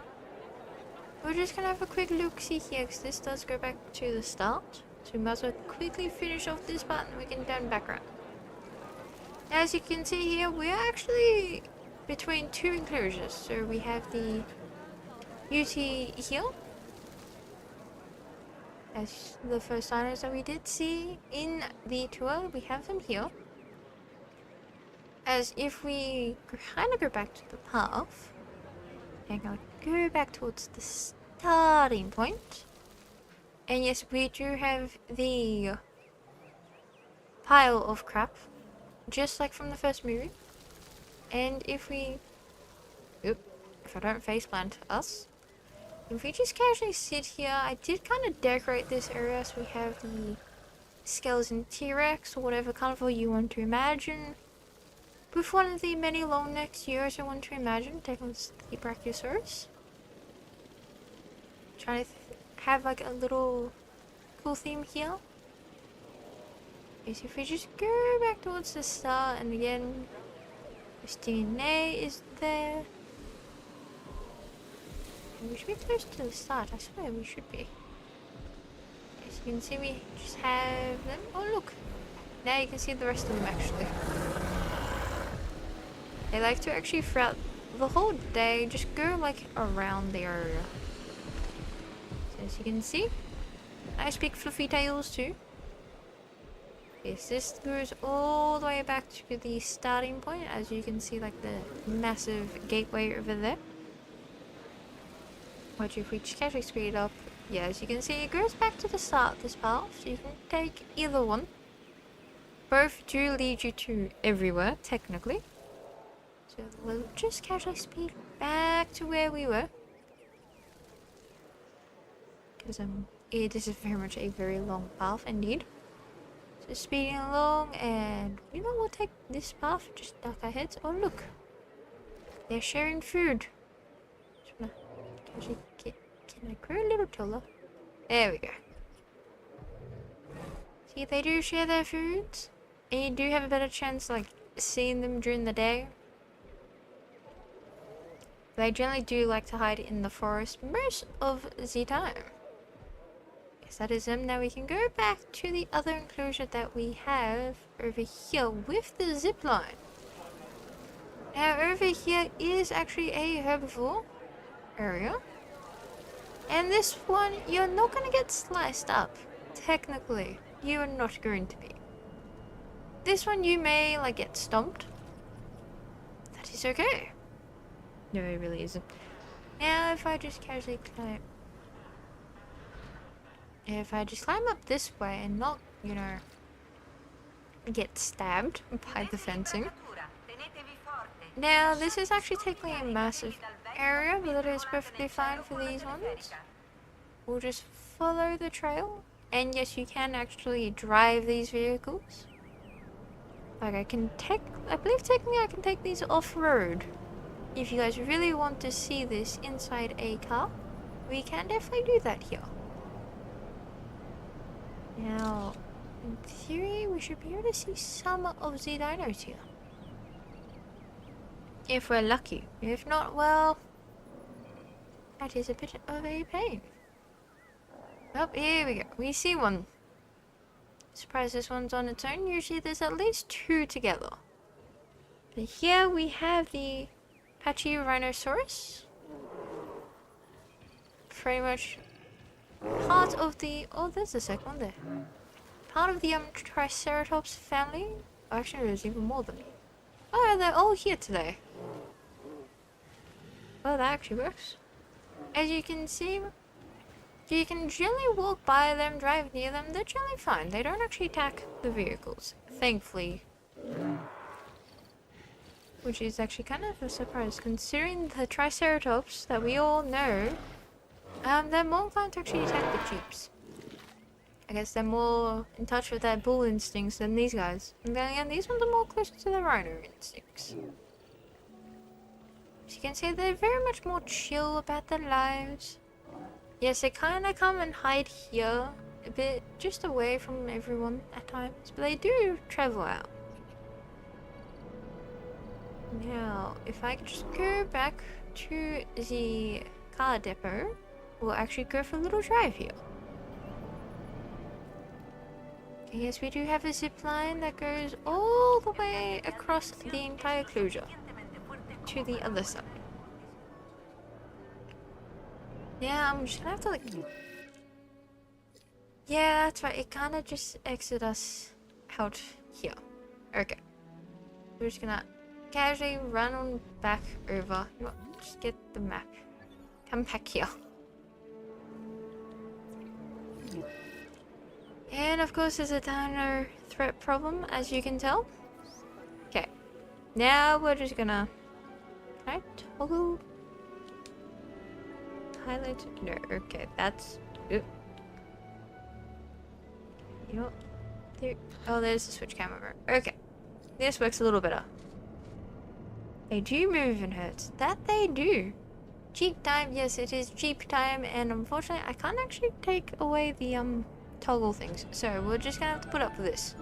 We're just gonna have a quick look-see here because this does go back to the start. So we might as well quickly finish off this part and we can turn back around. As you can see here, we are actually between two enclosures. So we have the UT here as the first diners that we did see in the tour. We have them here. As if we kind of go back to the path and go back towards the starting point. And yes, we do have the pile of crap, just like from the first movie. And if we, if I don't faceplant us, if we just casually sit here, I did kind of decorate this area so we have the skeleton T-Rex or whatever carnival you want to imagine. With one of the many long necks you also want to imagine, take on the Brachiosaurus. Trying to have like a little cool theme here. Is if we just go back towards the start, and again, this DNA is there. And we should be close to the start, I swear we should be. As you can see, we just have them. Oh look! Now you can see the rest of them actually. They like to actually throughout the whole day just go like around the area. So as you can see, nice big fluffy tails too. Yes, this goes all the way back to the starting point, as you can see, like the massive gateway over there. Which if we casually speed up, yeah, as you can see, it goes back to the start of this path, so you can take either one. Both do lead you to everywhere, technically. So we'll just casually speed back to where we were. Because this is very much a very long path indeed. So speeding along, and you know, we'll take this path, just duck our heads. Oh look, they're sharing food. Just wanna casually can I grow a little taller? There we go. See, they do share their foods, and you do have a better chance like seeing them during the day. They generally do like to hide in the forest most of the time. Yes, that is them. Now we can go back to the other enclosure that we have over here with the zip line. Now over here is actually a herbivore area. And this one, you're not going to get sliced up. Technically, you are not going to be. This one you may like get stomped. That is okay. No, it really isn't. Now if I just casually climb... If I just climb up this way and not, you know, get stabbed by the fencing. Now this is actually technically a massive area, but it is perfectly fine for these ones. We'll just follow the trail. And yes, you can actually drive these vehicles. Like I believe technically I can take these off-road. If you guys really want to see this inside a car, we can definitely do that here. Now, in theory, we should be able to see some of the dinos here. If we're lucky. If not, well, that is a bit of a pain. Oh, here we go. We see one. Surprised this one's on its own. Usually there's at least two together. But here we have the Pachyrhinosaurus. Pretty much part of the... Oh, there's the second one there. Part of the Triceratops family. Oh, actually, there's even more than me. Oh, they're all here today. Well, that actually works. As you can see, you can generally walk by them, drive near them. They're generally fine. They don't actually attack the vehicles, thankfully. Which is actually kind of a surprise, considering the Triceratops that we all know, they're more inclined to actually attack the Jeeps. I guess they're more in touch with their bull instincts than these guys. And then again, these ones are more closer to the rhino instincts. As you can see, they're very much more chill about their lives. Yes, they kind of come and hide here, a bit just away from everyone at times, but they do travel out. Now, if I could just go back to the car depot, we'll actually go for a little drive here. Yes, we do have a zip line that goes all the way across the entire enclosure to the other side. Yeah, I'm just gonna have to like... Yeah, that's right, it kind of just exits us out here. Okay. We're just gonna casually run on back over. You know what? Just get the map. Come back here. And of course there's a dino threat problem, as you can tell. Okay. Now we're just gonna... Can I toggle? Highlight? No, okay, that's... Ooh. You know what? There... Oh, there's the switch camera. Okay. This works a little better. They do move in herds. That they do. Jeep time, yes, it is Jeep time, and unfortunately I can't actually take away the toggle things, so we're just gonna have to put up with this.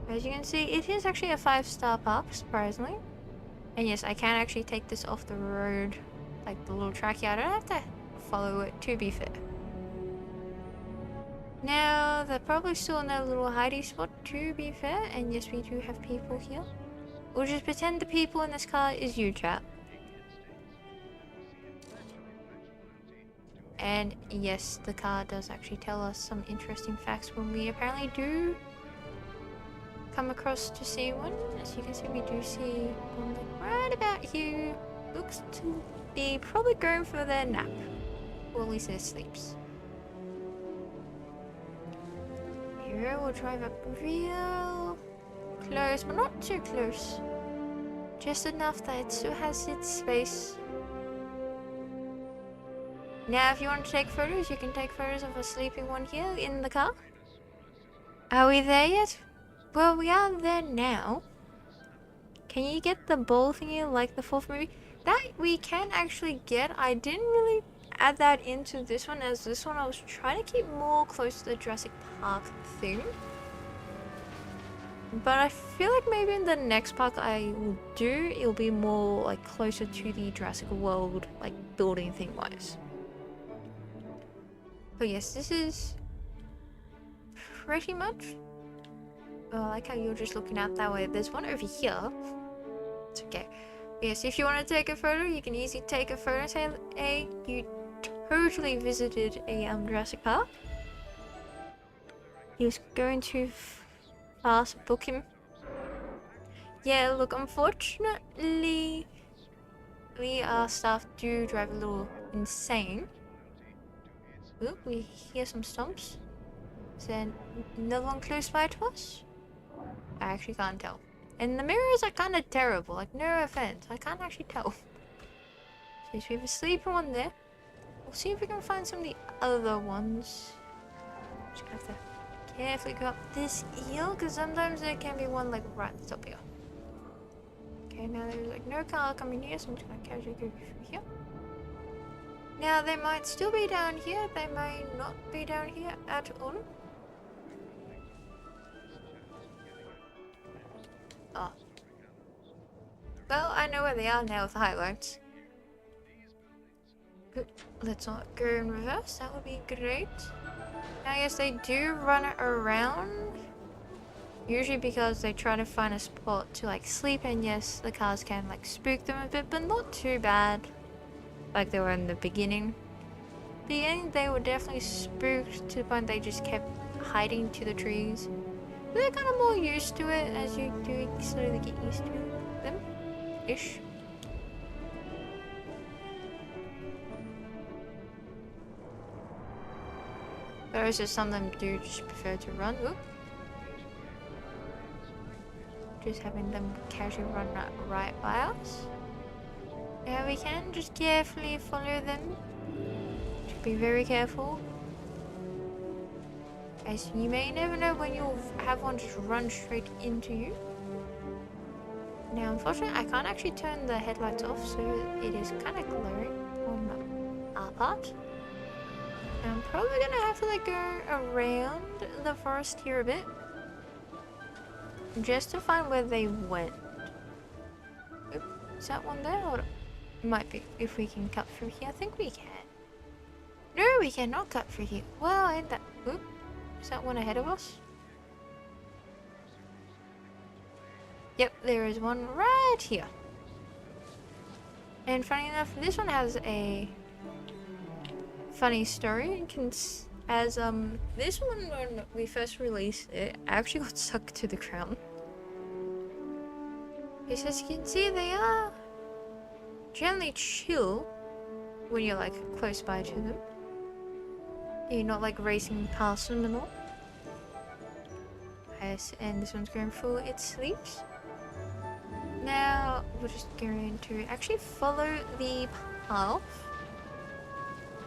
As you can see, it is actually a 5-star park, surprisingly. And yes, I can actually take this off the road, like the little track here. I don't have to follow it, to be fair. Now, they're probably still in their little hidey spot, to be fair. And yes, we do have people here. We'll just pretend the people in this car is you, chat. And yes, the car does actually tell us some interesting facts when we apparently do come across to see one. As you can see, we do see one like right about here. Looks to be probably going for their nap, or at least their sleeps. Here, we'll drive up real close, but not too close. Just enough that it still has its space. Now, if you want to take photos, you can take photos of a sleeping one here in the car. Are we there yet? Well, we are there now. Can you get the ball thingy like the fourth movie? That we can actually get. I didn't really add that into this one, as this one I was trying to keep more close to the Jurassic Park theme. But I feel like maybe in the next park I will do, it'll be more like closer to the Jurassic World like building thing wise. But yes, this is pretty much. Oh, I like how you're just looking out that way. There's one over here. It's okay. Yes, if you want to take a photo, you can easily take a photo and say, hey, you totally visited a Jurassic Park. He was going to fast book him. Yeah, look, unfortunately, our staff do drive a little insane. Ooh, we hear some stomps. Is there another one close by to us? I actually can't tell. And the mirrors are kind of terrible, like no offense, I can't actually tell. So we have a sleeper one there. We'll see if we can find some of the other ones. Just gonna have to carefully go up this hill, because sometimes there can be one like right at the top here. Okay, now there's like no car coming here, so I'm just gonna casually go through here. Now they might still be down here, they may not be down here at all. Oh. Well, I know where they are now with the highlights. Good. Let's not go in reverse, that would be great. Now yes, they do run around. Usually because they try to find a spot to like sleep, and yes, the cars can like spook them a bit, but not too bad. Like they were in the beginning. They were definitely spooked to the point they just kept hiding to the trees. But they're kind of more used to it as you do slowly get used to them. Ish. But also some of them do just prefer to run. Oop. Just having them casually run right by us. Yeah, we can just carefully follow them. Just be very careful. As you may never know when you'll have one just run straight into you. Now, unfortunately, I can't actually turn the headlights off, so it is kind of glaring on our part. I'm probably gonna have to like go around the forest here a bit, just to find where they went. Oop, is that one there? Or might be. If we can cut through here, I think we can. No, we cannot cut through here. Well, ain't that? Oop, is that one ahead of us? Yep, there is one right here. And funny enough, this one has a funny story. As this one, when we first released it, actually got stuck to the ground. Because as you can see, they are generally chill when you're like close by to them. You're not like racing past them and all. Yes, and this one's going for its sleeps. Now we're just going to actually follow the path.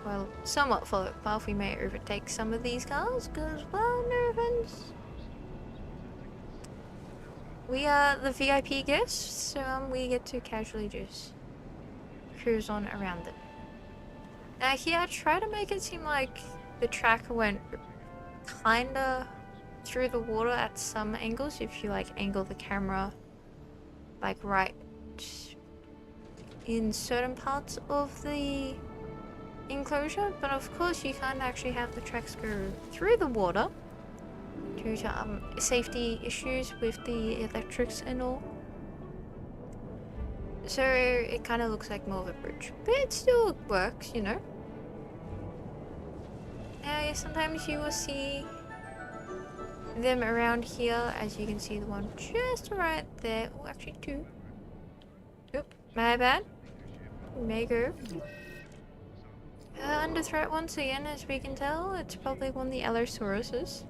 Well, somewhat follow the path. We may overtake some of these cars because, well, no offense. We are the VIP guests, so we get to casually just cruise on around it. Now here, I try to make it seem like the track went kinda through the water at some angles. If you like angle the camera like right in certain parts of the enclosure, but of course you can't actually have the tracks go through the water due to safety issues with the electrics and all. So it kind of looks like more of a bridge, but it still works, you know. Now, yeah, sometimes you will see them around here, as you can see the one just right there. Oh, actually two. Oop, my bad. May go. Under threat once again, as we can tell. It's probably one of the Allosauruses.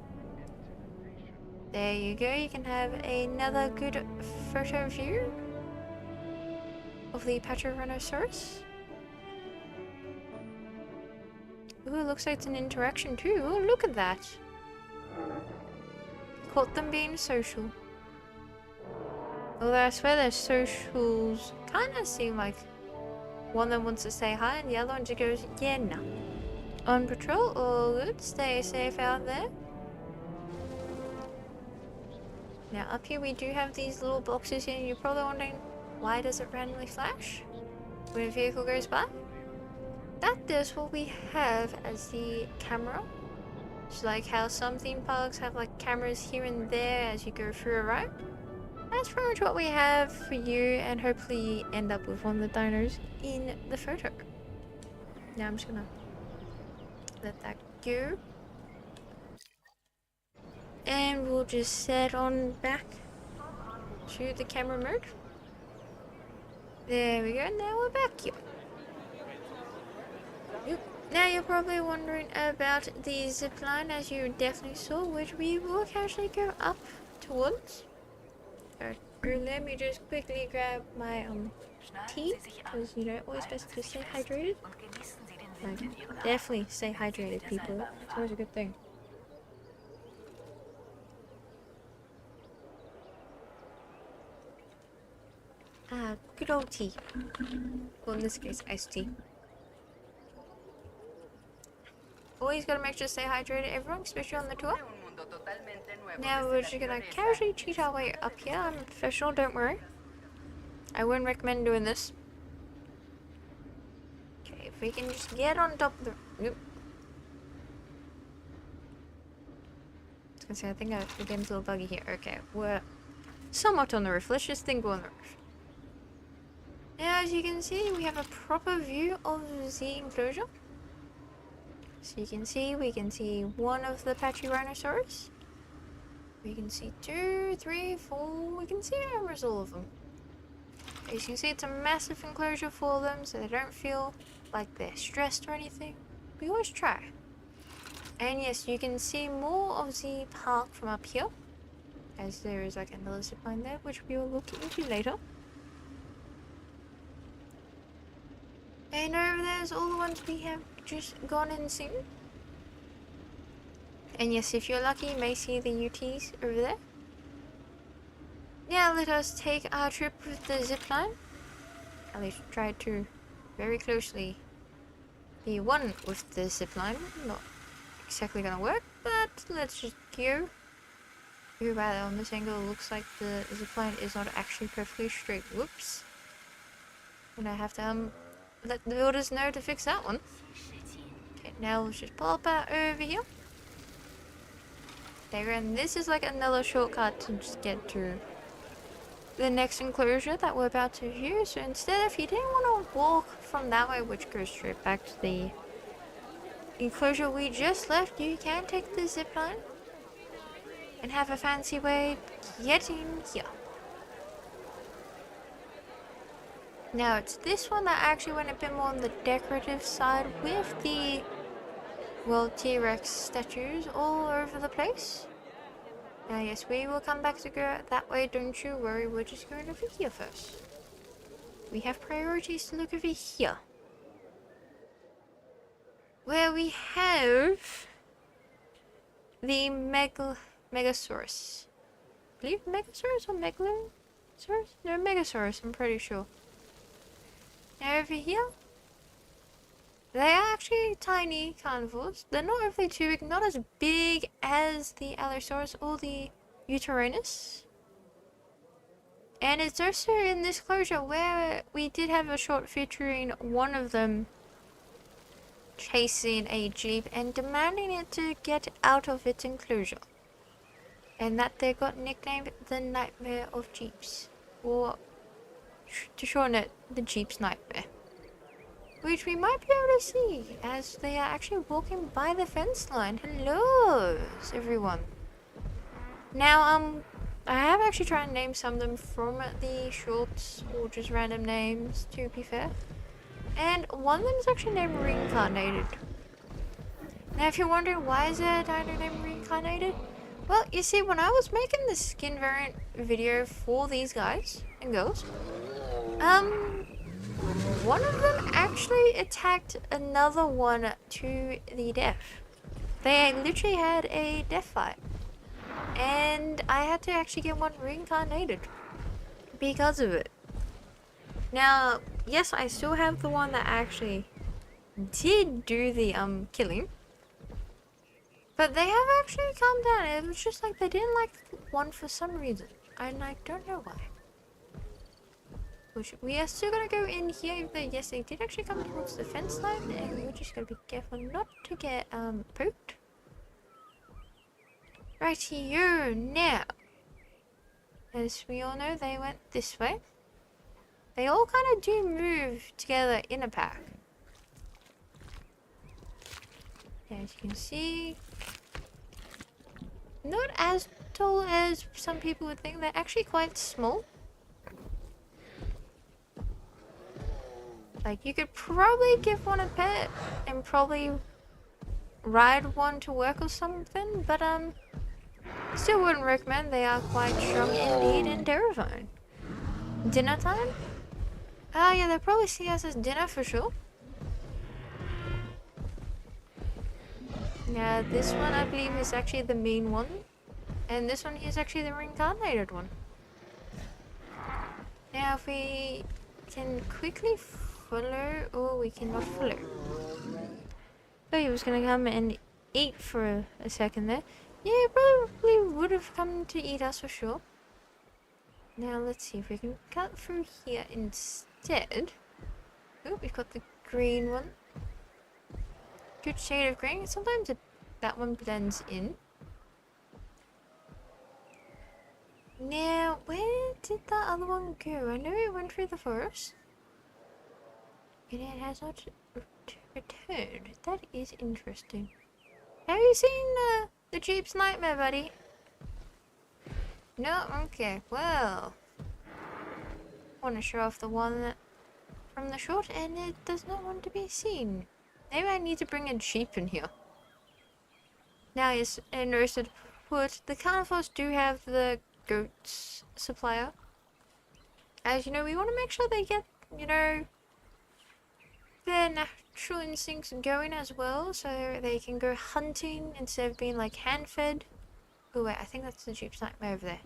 There you go, you can have another good photo view of the Pachyrhinosaurus. Ooh, looks like it's an interaction too. Ooh, look at that. Caught them being social. Although I swear their socials kind of seem like one of them wants to say hi and the other one just goes, yeah, no. On patrol, all good. Stay safe out there. Now up here we do have these little boxes here, and you're probably wondering, why does it randomly flash when a vehicle goes by? That is what we have as the camera. It's like how some theme parks have like cameras here and there as you go through a ride. That's pretty much what we have for you, and hopefully end up with one of the dinos in the photo. Now I'm just gonna let that go. And we'll just set on back to the camera mode. There we go, now we're back here. Yep. Now you're probably wondering about the zipline, as you definitely saw, which we will actually go up towards. Let me just quickly grab my tea, because you know, always best to stay hydrated. Like, definitely stay hydrated, people. It's always a good thing. Good old tea. Well, in this case, iced tea. Always gotta make sure to stay hydrated, everyone, especially on the tour. Now we're just gonna casually cheat our way up here. I'm a professional, don't worry. I wouldn't recommend doing this. Okay, if we can just get on top of the... Nope. I was gonna say, I think the game's a little buggy here. Okay, we're somewhat on the roof. Let's just think we're on the roof. Now, as you can see, we have a proper view of the enclosure. So you can see, we can see one of the Pachyrhinosaurus. We can see 2, 3, 4, we can see almost all of them. As you can see, it's a massive enclosure for them, so they don't feel like they're stressed or anything. We always try. And yes, you can see more of the park from up here, as there is like another zipline there, which we will look into later. And over there's all the ones we have just gone and seen. And yes, if you're lucky, you may see the UTs over there. Now let us take our trip with the zipline. At least try to very closely be one with the zipline. Not exactly gonna work, but let's just go. Right on this angle, it looks like the zipline is not actually perfectly straight. Whoops. And I have to let the builders know to fix that one. Okay, now let's just pop out over here. There, and this is like another shortcut to just get to the next enclosure that we're about to view. So instead, if you didn't want to walk from that way, which goes straight back to the enclosure we just left, you can take the zipline and have a fancy way getting here. Now it's this one that actually went a bit more on the decorative side with the, well, T-Rex statues all over the place. Now yes, we will come back to go that way, don't you worry, we're just going over here first. We have priorities to look over here. Where we have the Megasaurus. I believe Megasaurus or Megalosaurus? No, Megasaurus, I'm pretty sure. Now over here, they are actually tiny carnivores. They're not overly too big, not as big as the Allosaurus or the Utaranus. And it's also in this closure where we did have a short featuring one of them chasing a jeep and demanding it to get out of its enclosure. And that they got nicknamed the Nightmare of Jeeps. Or to shorten it, the Jeep's Nightmare. which we might be able to see as they are actually walking by the fence line. Hello, everyone. Now, I have actually tried to name some of them from the shorts, or just random names, to be fair. And one of them is actually named Reincarnated. Now, if you're wondering why is there a dino named Reincarnated? Well, you see, when I was making the skin variant video for these guys and girls, one of them actually attacked another one to the death. They literally had a death fight. And I had to actually get one reincarnated because of it. Now, yes, I still have the one that actually did do the killing. But they have actually calmed down. It was just like they didn't like one for some reason. And I don't know why. Which we are still gonna go in here, even though yes, they did actually come towards the fence line, and we're just gonna be careful not to get poked. Right here now. As we all know, they went this way. They all kind of do move together in a pack. As you can see, not as tall as some people would think. They're actually quite small. Like, you could probably give one a pet and probably ride one to work or something, but still wouldn't recommend. They are quite strong indeed and terrifying. Dinner time? Oh yeah, they'll probably see us as dinner for sure. Now this one I believe is actually the main one. And this one is actually the reincarnated one. Now if we can quickly follow, or we cannot follow. So he was gonna come and eat for a second there. Yeah, probably would have come to eat us for sure. Now let's see if we can cut through here instead. Oh, we've got the green one. Good shade of green. Sometimes that one blends in. Now, where did that other one go? I know it went through the forest. And it has not returned. That is interesting. Have you seen the Jeep's Nightmare, buddy? No? Okay, well. I want to show off the one from the short, and it does not want to be seen. Maybe I need to bring a Jeep in here. Now, yes, and also to put, the carnivores do have the goats supplier. As you know, we want to make sure they get, you know, their natural instincts going as well, so they can go hunting instead of being like hand-fed. Oh wait, I think that's the Jeep's Nightmare over there.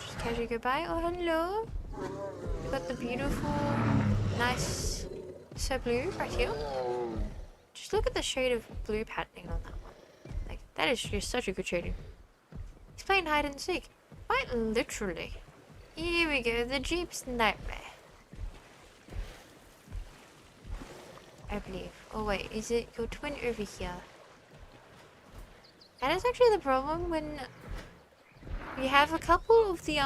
Just casually go by. Oh, hello. We've got the beautiful, nice blue right here. Just look at the shade of blue patterning on that one. Like, that is just such a good shading. He's playing hide and seek. Quite literally. Here we go, the Jeep's Nightmare. I believe. Oh wait, is it your twin over here? That is actually the problem when you have a couple of the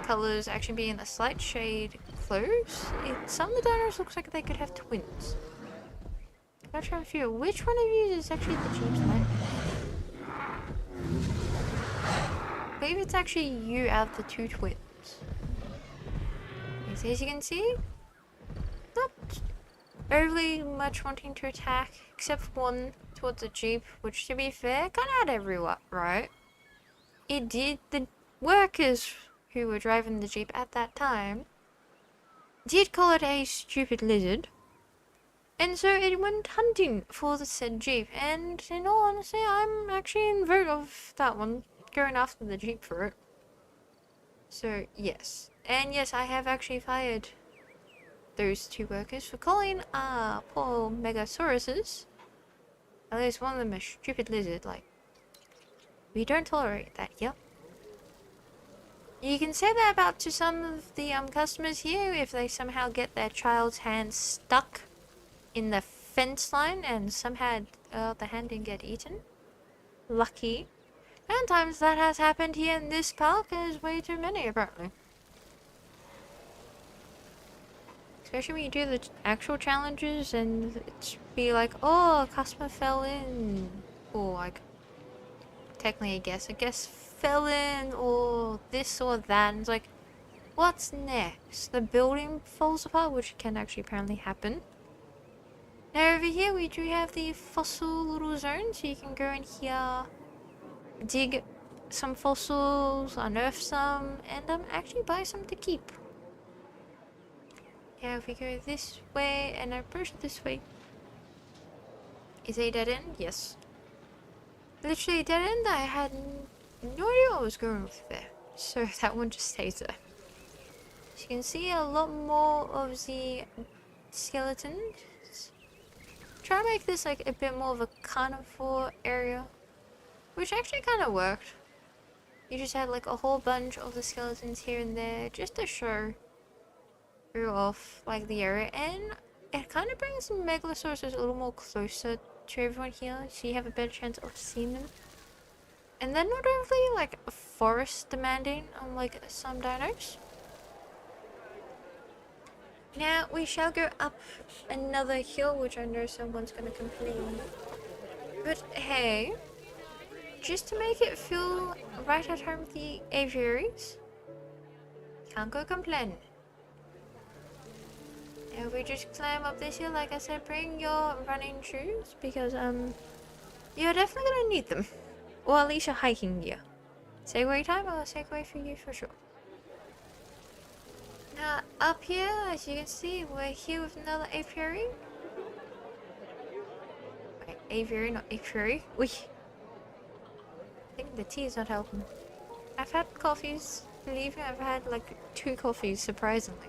colors actually being a slight shade close. Some of the dinos looks like they could have twins. I'm not trying to figure which one of you is actually the Jeep's Nightmare. I believe it's actually you out of the two twins. As you can see, not overly much wanting to attack, except for one towards the Jeep, which to be fair, kind of had everyone, right? It did, the workers who were driving the Jeep at that time did call it a stupid lizard, and so it went hunting for the said Jeep, and in all honesty, I'm actually in vote of that one, going after the Jeep for it. So, yes. And yes, I have actually fired those two workers for calling poor Megosauruses, at least one of them a stupid lizard. Like, we don't tolerate that here. You can say that about to some of the customers here if they somehow get their child's hand stuck in the fence line and somehow the hand didn't get eaten. Lucky. And times that has happened here in this park is way too many apparently. So especially when you do the actual challenges and it's be like, oh, a customer fell in, or like, technically I guess fell in, or this or that, and it's like, what's next? The building falls apart, which can actually apparently happen. Now over here we do have the fossil little zone, so you can go in here, dig some fossils, unearth some, and actually buy some to keep. Now if we go this way, and I push this way, is a dead end? Yes. Literally a dead end. I had no idea what was going with there, so that one just stays there. So you can see a lot more of the skeletons. Try to make this like a bit more of a carnivore area, which actually kind of worked. You just had like a whole bunch of the skeletons here and there just to show off like the area, and it kind of brings the megalosauruses a little more closer to everyone here, so you have a better chance of seeing them. And they're not overly like forest demanding unlike some dinos. Now we shall go up another hill, which I know someone's gonna complain. But hey, just to make it feel right at home with the aviaries, can't go complain. Now we just climb up this hill, like I said, bring your running shoes because you're definitely gonna need them. Or at least your hiking gear. Segway time or segway for you for sure. Now up here, as you can see, we're here with another apiary. Wait, aviary, not apiary. Wee. I think the tea is not helping. I've had coffees, believe me, I've had like 2 coffees, surprisingly.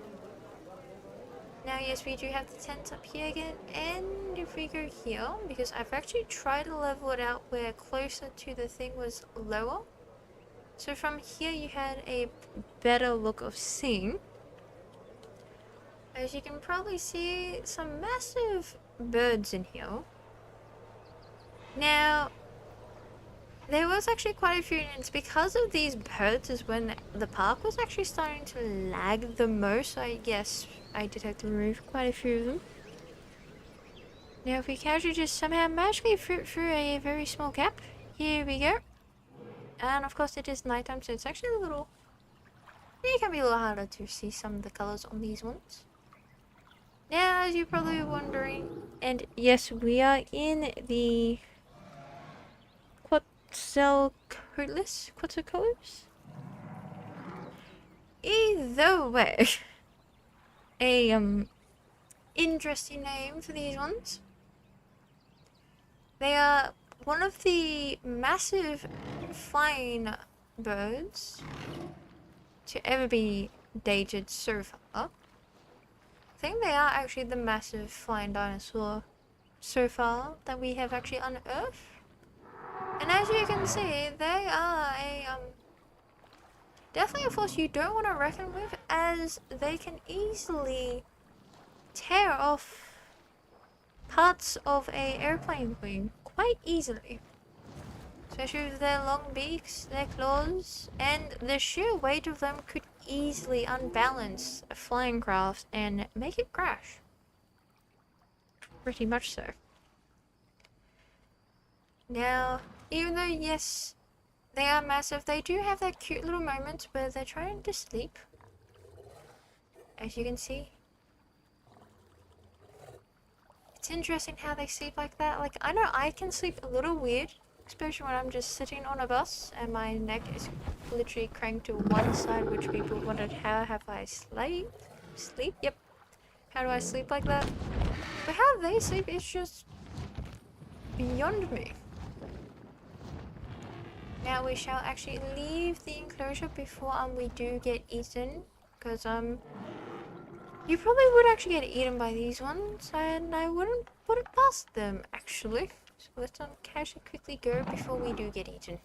Now yes, we do have the tent up here again, and if we go here, because I've actually tried to level it out where closer to the thing was lower. So from here you had a better look of seeing. As you can probably see, some massive birds in here. Now, there was actually quite a few, and it's because of these birds is when the park was actually starting to lag the most. So I guess I did have to remove quite a few of them. Now if we casually just somehow magically fit through a very small gap, here we go. And of course it is nighttime, so it's actually a little, it can be a little harder to see some of the colors on these ones. Now as you're probably wondering, and yes, we are in the Quetzalcoatlus. Either way, a interesting name for these ones. They are one of the massive flying birds to ever be dated so far. I think they are actually the massive flying dinosaur so far that we have actually unearthed. And as you can see, they are a definitely a force you don't want to reckon with, as they can easily tear off parts of a airplane wing quite easily. Especially with their long beaks, their claws, and the sheer weight of them could easily unbalance a flying craft and make it crash. Pretty much so. Now, even though yes, they are massive, they do have that cute little moment where they're trying to sleep. As you can see. It's interesting how they sleep like that. Like, I know I can sleep a little weird, especially when I'm just sitting on a bus and my neck is literally cranked to one side, which people wondered how have I sleep? Yep. How do I sleep like that? But how they sleep is just beyond me. Now we shall actually leave the enclosure before we do get eaten, because you probably would actually get eaten by these ones, and I wouldn't put it past them actually. So let's casually quickly go before we do get eaten.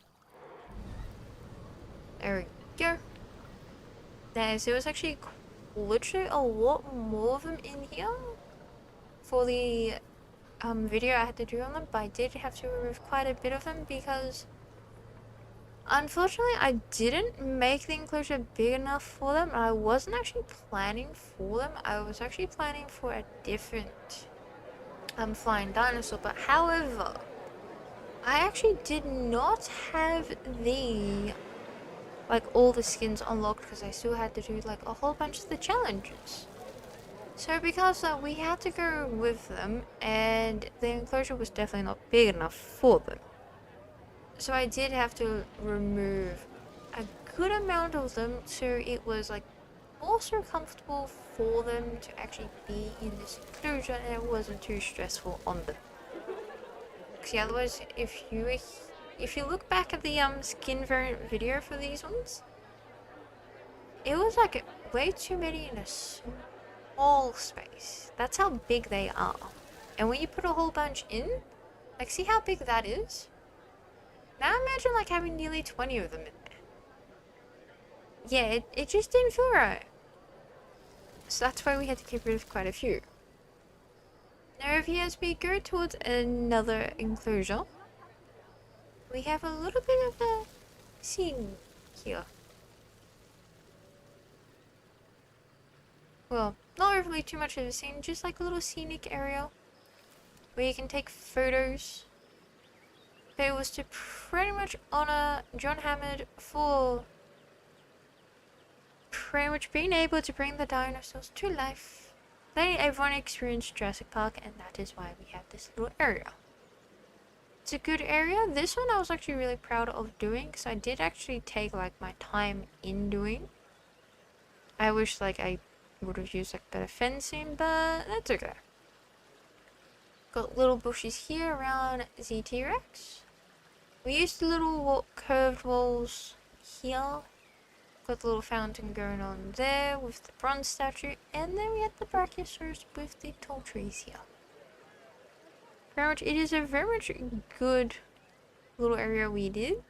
There we go. There was actually literally a lot more of them in here for the video I had to do on them, but I did have to remove quite a bit of them because Unfortunately, I didn't make the enclosure big enough for them. I wasn't actually planning for them. I was actually planning for a different flying dinosaur. But however, I actually did not have the like all the skins unlocked because I still had to do like a whole bunch of the challenges. So because we had to go with them, and the enclosure was definitely not big enough for them. So I did have to remove a good amount of them so it was like also comfortable for them to actually be in this enclosure and it wasn't too stressful on them. Because otherwise, if you look back at the skin variant video for these ones, it was like way too many in a small space. That's how big they are. And when you put a whole bunch in, like see how big that is? Now imagine like having nearly 20 of them in there. Yeah, it just didn't feel right. So that's why we had to get rid of quite a few. Now if as we go towards another enclosure, we have a little bit of a scene here. Well, not really too much of a scene, just like a little scenic area where you can take photos. It was to pretty much honor John Hammond for pretty much being able to bring the dinosaurs to life. Letting everyone experience Jurassic Park, and that is why we have this little area. It's a good area. This one I was actually really proud of doing because I did actually take like my time in doing. I wish like I would have used like better fencing, but that's okay. Got little bushes here around the T-Rex. We used the little curved walls here. Got the little fountain going on there with the bronze statue, and then we had the Brachiosaurus with the tall trees here. Very much, it is a very much good little area we did.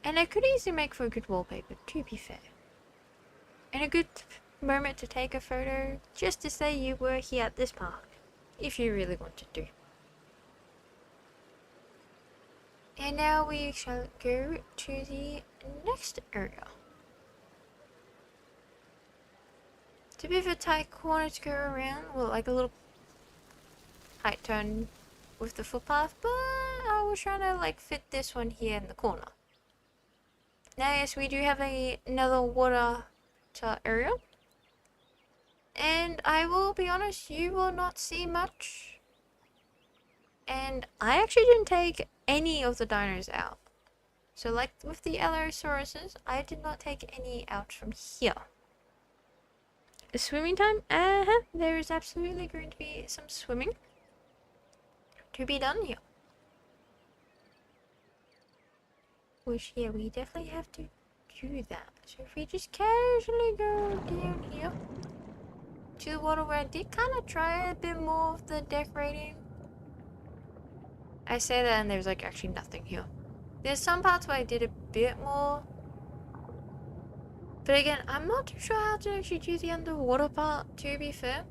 And it could easily make for a good wallpaper, to be fair. And a good moment to take a photo, just to say you were here at this park, if you really wanted to. And now we shall go to the next area. It's a bit of a tight corner to go around, well like a little tight turn with the footpath, but I was trying to like fit this one here in the corner. Now yes, we do have another water area. And I will be honest, you will not see much. And I actually didn't take any of the dinos out. So like with the Allosaurus, I did not take any out from here. Swimming time? There is absolutely going to be some swimming to be done here. Which, yeah, we definitely have to do that. So if we just casually go down here to the water where I did kind of try a bit more of the decorating. I say that and there's like actually nothing here. There's some parts where I did a bit more. But again, I'm not too sure how to actually do the underwater part, to be fair.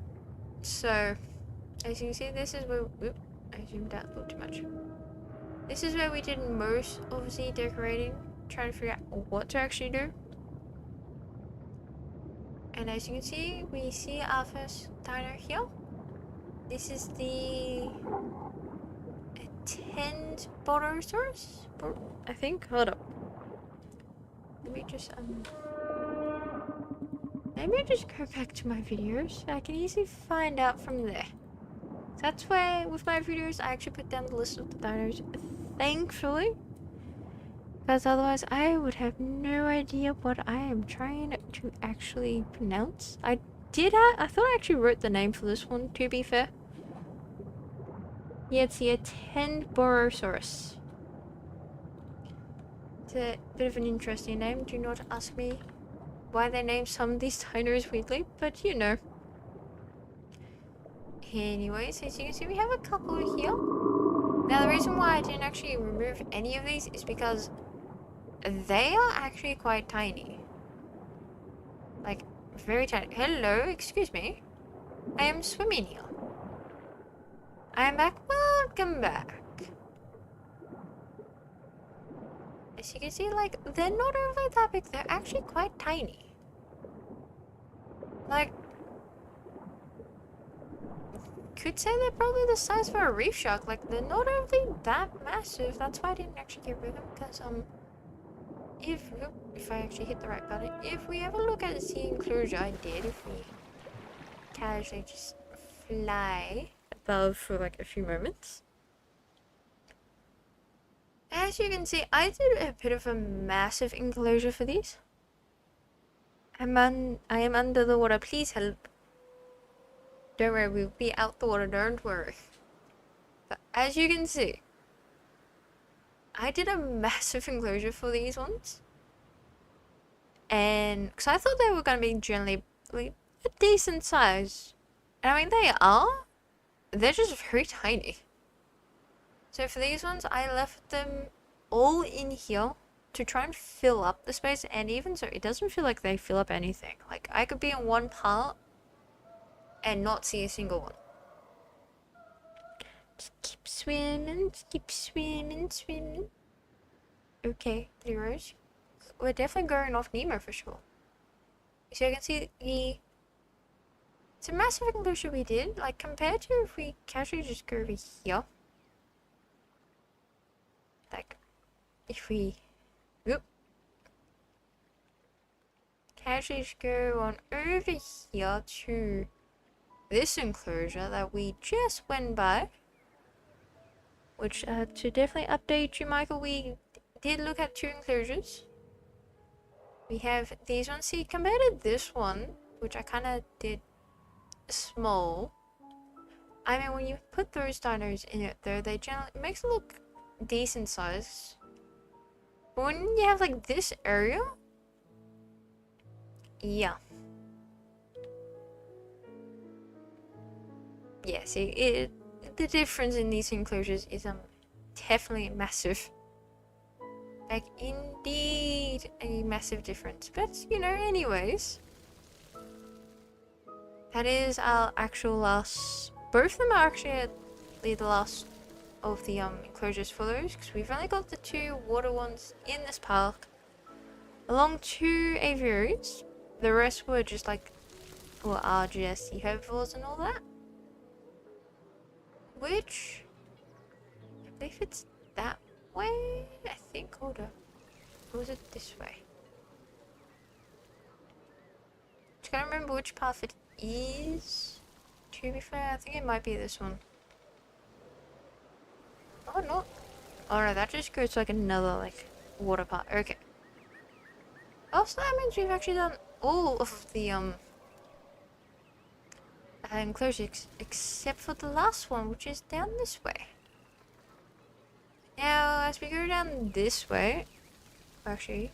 So, as you can see, this is where... Oop, I zoomed out a little too much. This is where we did most of the decorating. Trying to figure out what to actually do. And as you can see, we see our first dino here. This is the... 10 Borosaurus? I think. Hold up. Let me just maybe I just go back to my videos. I can easily find out from there. That's why with my videos I actually put down the list of the dinos, thankfully. Because otherwise I would have no idea what I am trying to actually pronounce. I thought I actually wrote the name for this one, to be fair. Yeah, it's the Borosaurus. It's a bit of an interesting name. Do not ask me why they named some of these dinos weirdly, but you know. Anyways, as you can see, we have a couple here. Now, the reason why I didn't actually remove any of these is because they are actually quite tiny. Like, very tiny. Hello, excuse me. I am swimming here. I am back. Welcome back. As you can see, like, they're not overly that big, they're actually quite tiny. Like, could say they're probably the size of a reef shark. Like, they're not overly that massive. That's why I didn't actually get rid of them, because, if I actually hit the right button, if we have a look at the enclosure I did, if we casually just fly above for like a few moments. As you can see, I did a bit of a massive enclosure for these. I am under the water, please help. Don't worry, we'll be out the water, don't worry. But as you can see, I did a massive enclosure for these ones. And, because I thought they were going to be generally like, a decent size. And I mean, they are. They're just very tiny. So for these ones, I left them all in here to try and fill up the space. And even so, it doesn't feel like they fill up anything. Like, I could be in one part and not see a single one. Just keep swimming, swimming. Okay, Leroy's. We're definitely going off Nemo for sure. So you can see it's a massive enclosure we did. Like, compared to if we casually just go over here. Like, if we casually just go on over here to this enclosure that we just went by. Which, to definitely update you, Michael, we did look at 2 enclosures. We have these ones. See, compared to this one, which I kind of did small. I mean, when you put those dinos in it, though, they generally it makes it look decent size. But when you have like this area, yeah, see, the difference in these enclosures is definitely massive. Like, indeed, a massive difference. But, you know, anyways. That is our actual last... Both of them are actually the last of the enclosures for those. Because we've only got the 2 water ones in this park. Along 2 aviaries. The rest were just like... Or are just sea herbivores and all that. Which... I believe it's that way, I think. Hold up. Or was it this way? Just can't remember which path it is. To be fair, I think it might be this one. Oh, no. Oh, no, that just goes to like another, like, water part. Okay. Oh, so that means we've actually done all of the, enclosures except for the last one, which is down this way. Now, as we go down this way, actually,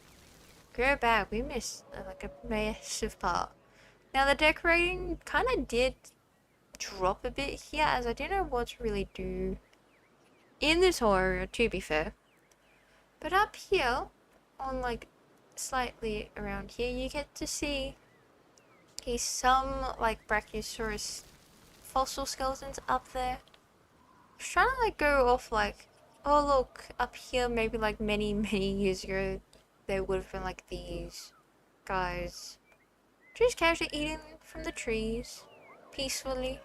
go back, we missed like a massive part. Now, the decorating kind of did drop a bit here, as I didn't know what to really do in this whole area, to be fair. But up here, on like slightly around here, you get to see some like Brachiosaurus fossil skeletons up there. I was trying to like go off like, oh look, up here maybe like many years ago there would have been like these guys just casually eating from the trees peacefully.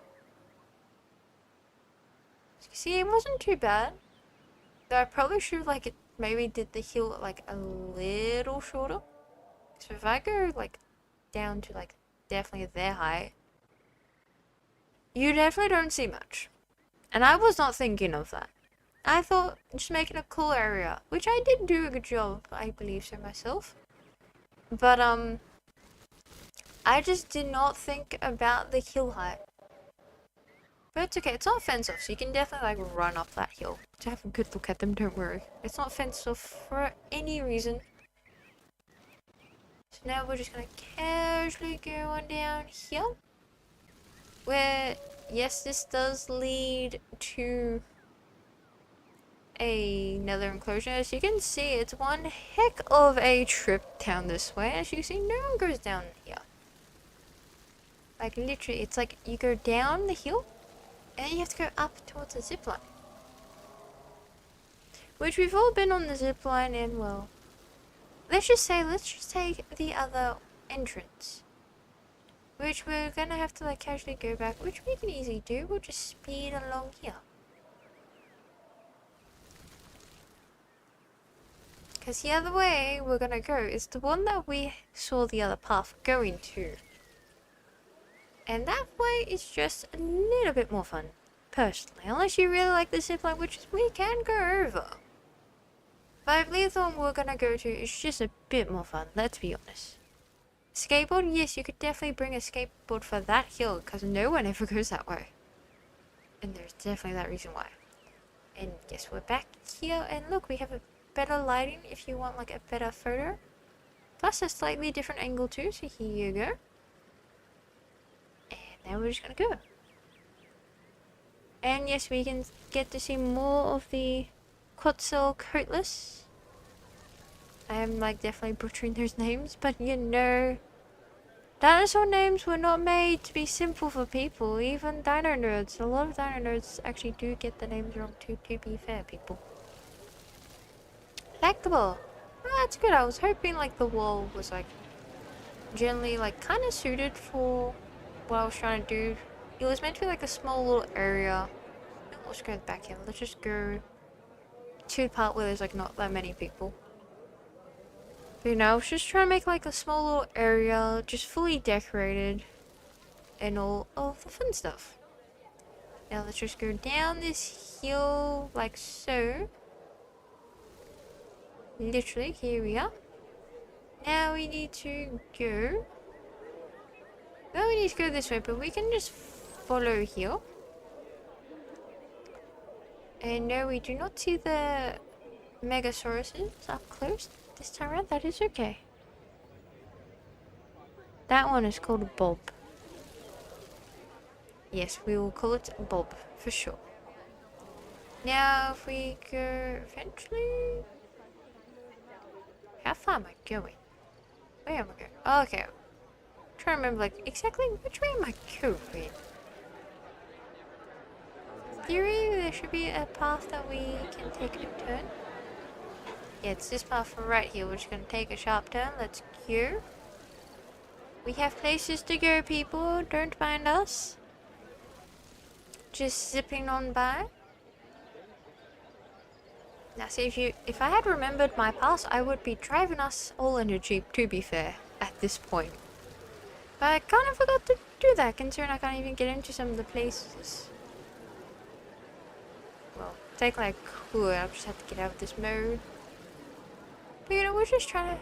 So you see, it wasn't too bad. Though I probably should have like maybe did the hill like a little shorter. So if I go like down to like definitely their height, you definitely don't see much. And I was not thinking of that. I thought just making a cool area, which I did do a good job, I believe so myself. But I just did not think about the hill height. But it's okay, it's not fenced off, so you can definitely like run up that hill to have a good look at them, don't worry. It's not fenced off for any reason. So now we're just gonna casually go on down here. Where, yes, this does lead to another enclosure. As you can see, it's one heck of a trip down this way. As you can see, no one goes down here. Like, literally, it's like you go down the hill, and then you have to go up towards the zipline. which we've all been on the zip line and, well, let's just take the other entrance, which we're gonna have to like casually go back, which we can easily do. We'll just speed along here. Because the other way we're gonna go is the one that we saw the other path going to. And that way is just a little bit more fun, personally. Unless you really like the zipline, which is we can go over. But I believe the one we're gonna go to is just a bit more fun, let's be honest. Skateboard, yes, you could definitely bring a skateboard for that hill, because no one ever goes that way. And there's definitely that reason why. And yes, we're back here, and look, we have a better lighting if you want like a better photo. Plus a slightly different angle too, so here you go. And now we're just gonna go. And yes, we can get to see more of the Quetzalcoatlus. I'm like definitely butchering those names, but you know, dinosaur names were not made to be simple for people, even dino nerds. A lot of dino nerds actually do get the names wrong too, to be fair, people. Collectible. Oh, that's good. I was hoping like the wall was like generally like kind of suited for what I was trying to do. It was meant to be like a small little area. Let's go back here. Let's just go to the part where there's like not that many people. But, you know, I was just trying to make like a small little area, just fully decorated, and all of the fun stuff. Now let's just go down this hill like so. Literally, here we are. Now we need to go. Well, we need to go this way, but we can just follow here. And no, we do not see the Megasauruses up close this time around. That is okay. That one is called a Bob. Yes, we will call it a Bob for sure. Now, if we go eventually. How far am I going? Where am I going? Oh, okay. I'm trying to remember like exactly which way am I going? In theory, there should be a path that we can take a turn. Yeah, it's this path right here. We're just gonna take a sharp turn. Let's go. We have places to go, people. Don't mind us. Just zipping on by. Now see, if I had remembered my past, I would be driving us all in a Jeep, to be fair, at this point. But I kind of forgot to do that, considering I can't even get into some of the places. Well, technically I could, I'll just have to get out of this mode. But you know, we're just trying to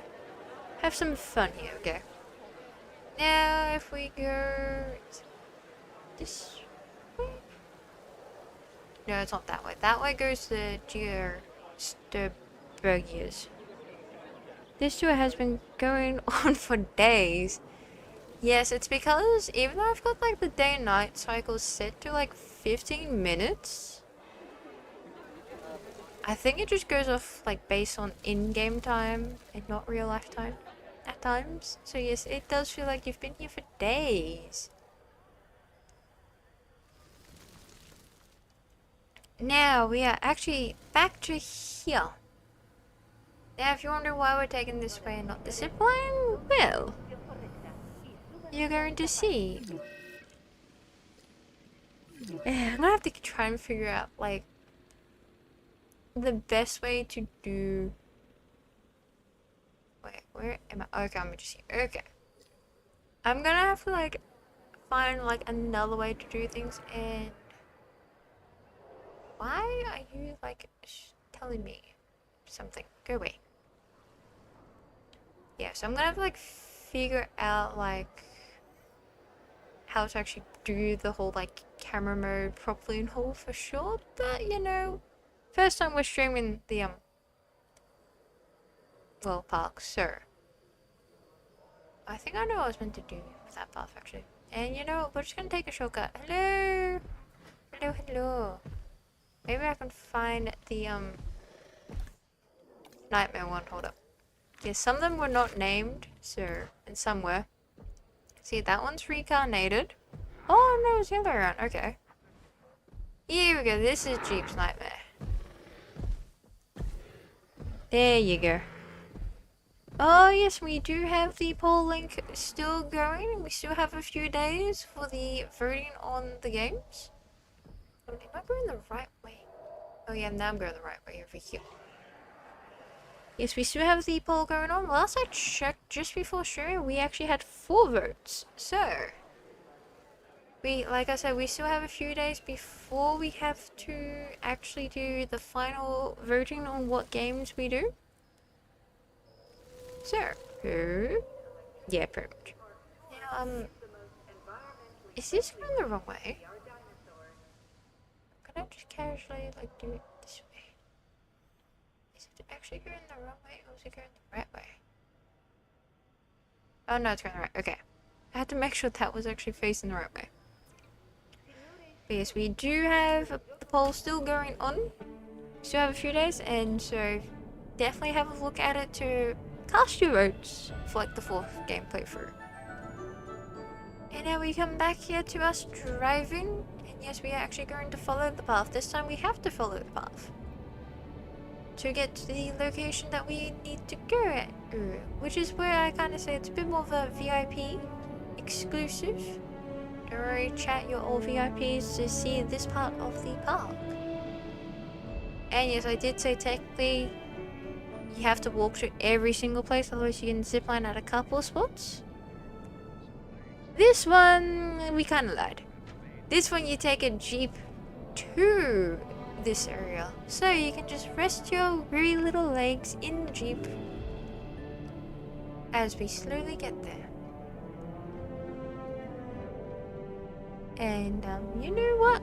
have some fun here, okay? Now, if we go this way? No, it's not that way. That way goes to Sturbergius. This tour has been going on for days. Yes, it's because even though I've got like the day and night cycles set to like 15 minutes, I think it just goes off like based on in-game time and not real life time at times. So yes, it does feel like you've been here for days. Now we are actually back to here. Now if you wonder why we're taking this way and not the zipline, well, you're going to see. I'm gonna have to try and figure out like the best way to do. Wait, where am I? Okay, I'm just here. Okay, I'm gonna have to like find like another way to do things. And why are you like telling me something? Go away. Yeah, so I'm gonna have to like figure out like how to actually do the whole like camera mode properly and all for sure. But you know, first time we're streaming the well, park, so I think I know what I was meant to do with that path actually. And you know, we're just gonna take a shortcut. Hello, hello, hello. Maybe I can find the nightmare one. Hold up. Yeah, some of them were not named, so and some were. See, that one's reincarnated. Oh no, it's the other way around. Okay. Here we go. This is Jeep's nightmare. There you go. Oh yes, we do have the poll link still going. We still have a few days for the voting on the games. Am I going the right way? Oh yeah, now I'm going the right way over here. Yes, we still have the poll going on. Last I checked, just before sharing, we actually had 4 votes. So, like I said, we still have a few days before we have to actually do the final voting on what games we do. So, yeah, pretty much. Now, is this going the wrong way? Can I just casually, like, do it this way? Is it actually going the wrong way, or is it going the right way? Oh no, it's going the right. Okay. I had to make sure that was actually facing the right way. But yes, we do have the poll still going on. Still have a few days, and so definitely have a look at it to cast your votes for like the 4th game playthrough. And now we come back here to us driving, and yes, we are actually going to follow the path. This time we have to follow the path to get to the location that we need to go at, which is where I kind of say it's a bit more of a VIP exclusive. Don't worry, chat, you're all VIPs to see this part of the park. And yes, I did say technically you have to walk to every single place, otherwise you can zipline at a couple of spots. This one, we kind of lied. This one, you take a jeep to this area, so you can just rest your weary little legs in the jeep as we slowly get there. And you know what?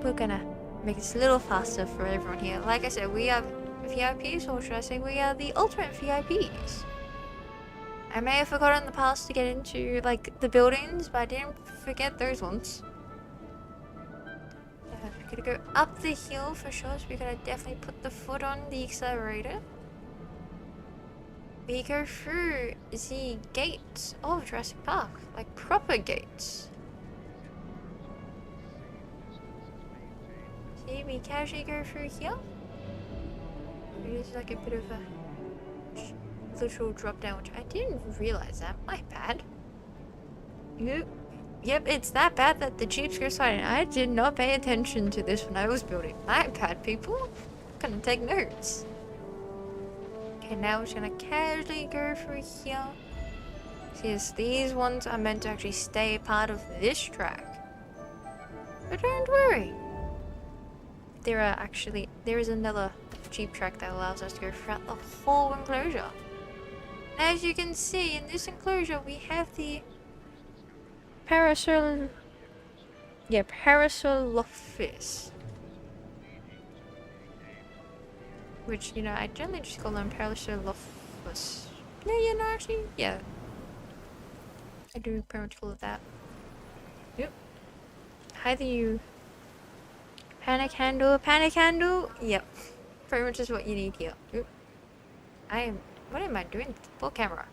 We're gonna make this a little faster for everyone here. Like I said, we are VIPs, or should I say we are the ultimate VIPs. I may have forgotten in the past to get into like the buildings, but I didn't forget those ones. We're gonna go up the hill for sure, so we gotta definitely put the foot on the accelerator. We go through the gates of Jurassic Park, like proper gates. See, we casually go through here. It is like a bit of a literal drop down, which I didn't realize that. My bad. Yep, it's that bad that the Jeeps go sliding. I did not pay attention to this when I was building. My bad, people. Couldn't take notes. Okay, now we're just gonna casually go through here. See, yes, these ones are meant to actually stay part of this track. But don't worry. There is another Jeep track that allows us to go throughout the whole enclosure. And as you can see, in this enclosure, we have the Parasaurolophus. Which, you know, I generally just call them Parasaurolophus. No, actually, yeah. I do pretty much call it that. Yep. Either you panic handle, yep. Pretty much is what you need here. Oop. What am I doing? Full camera.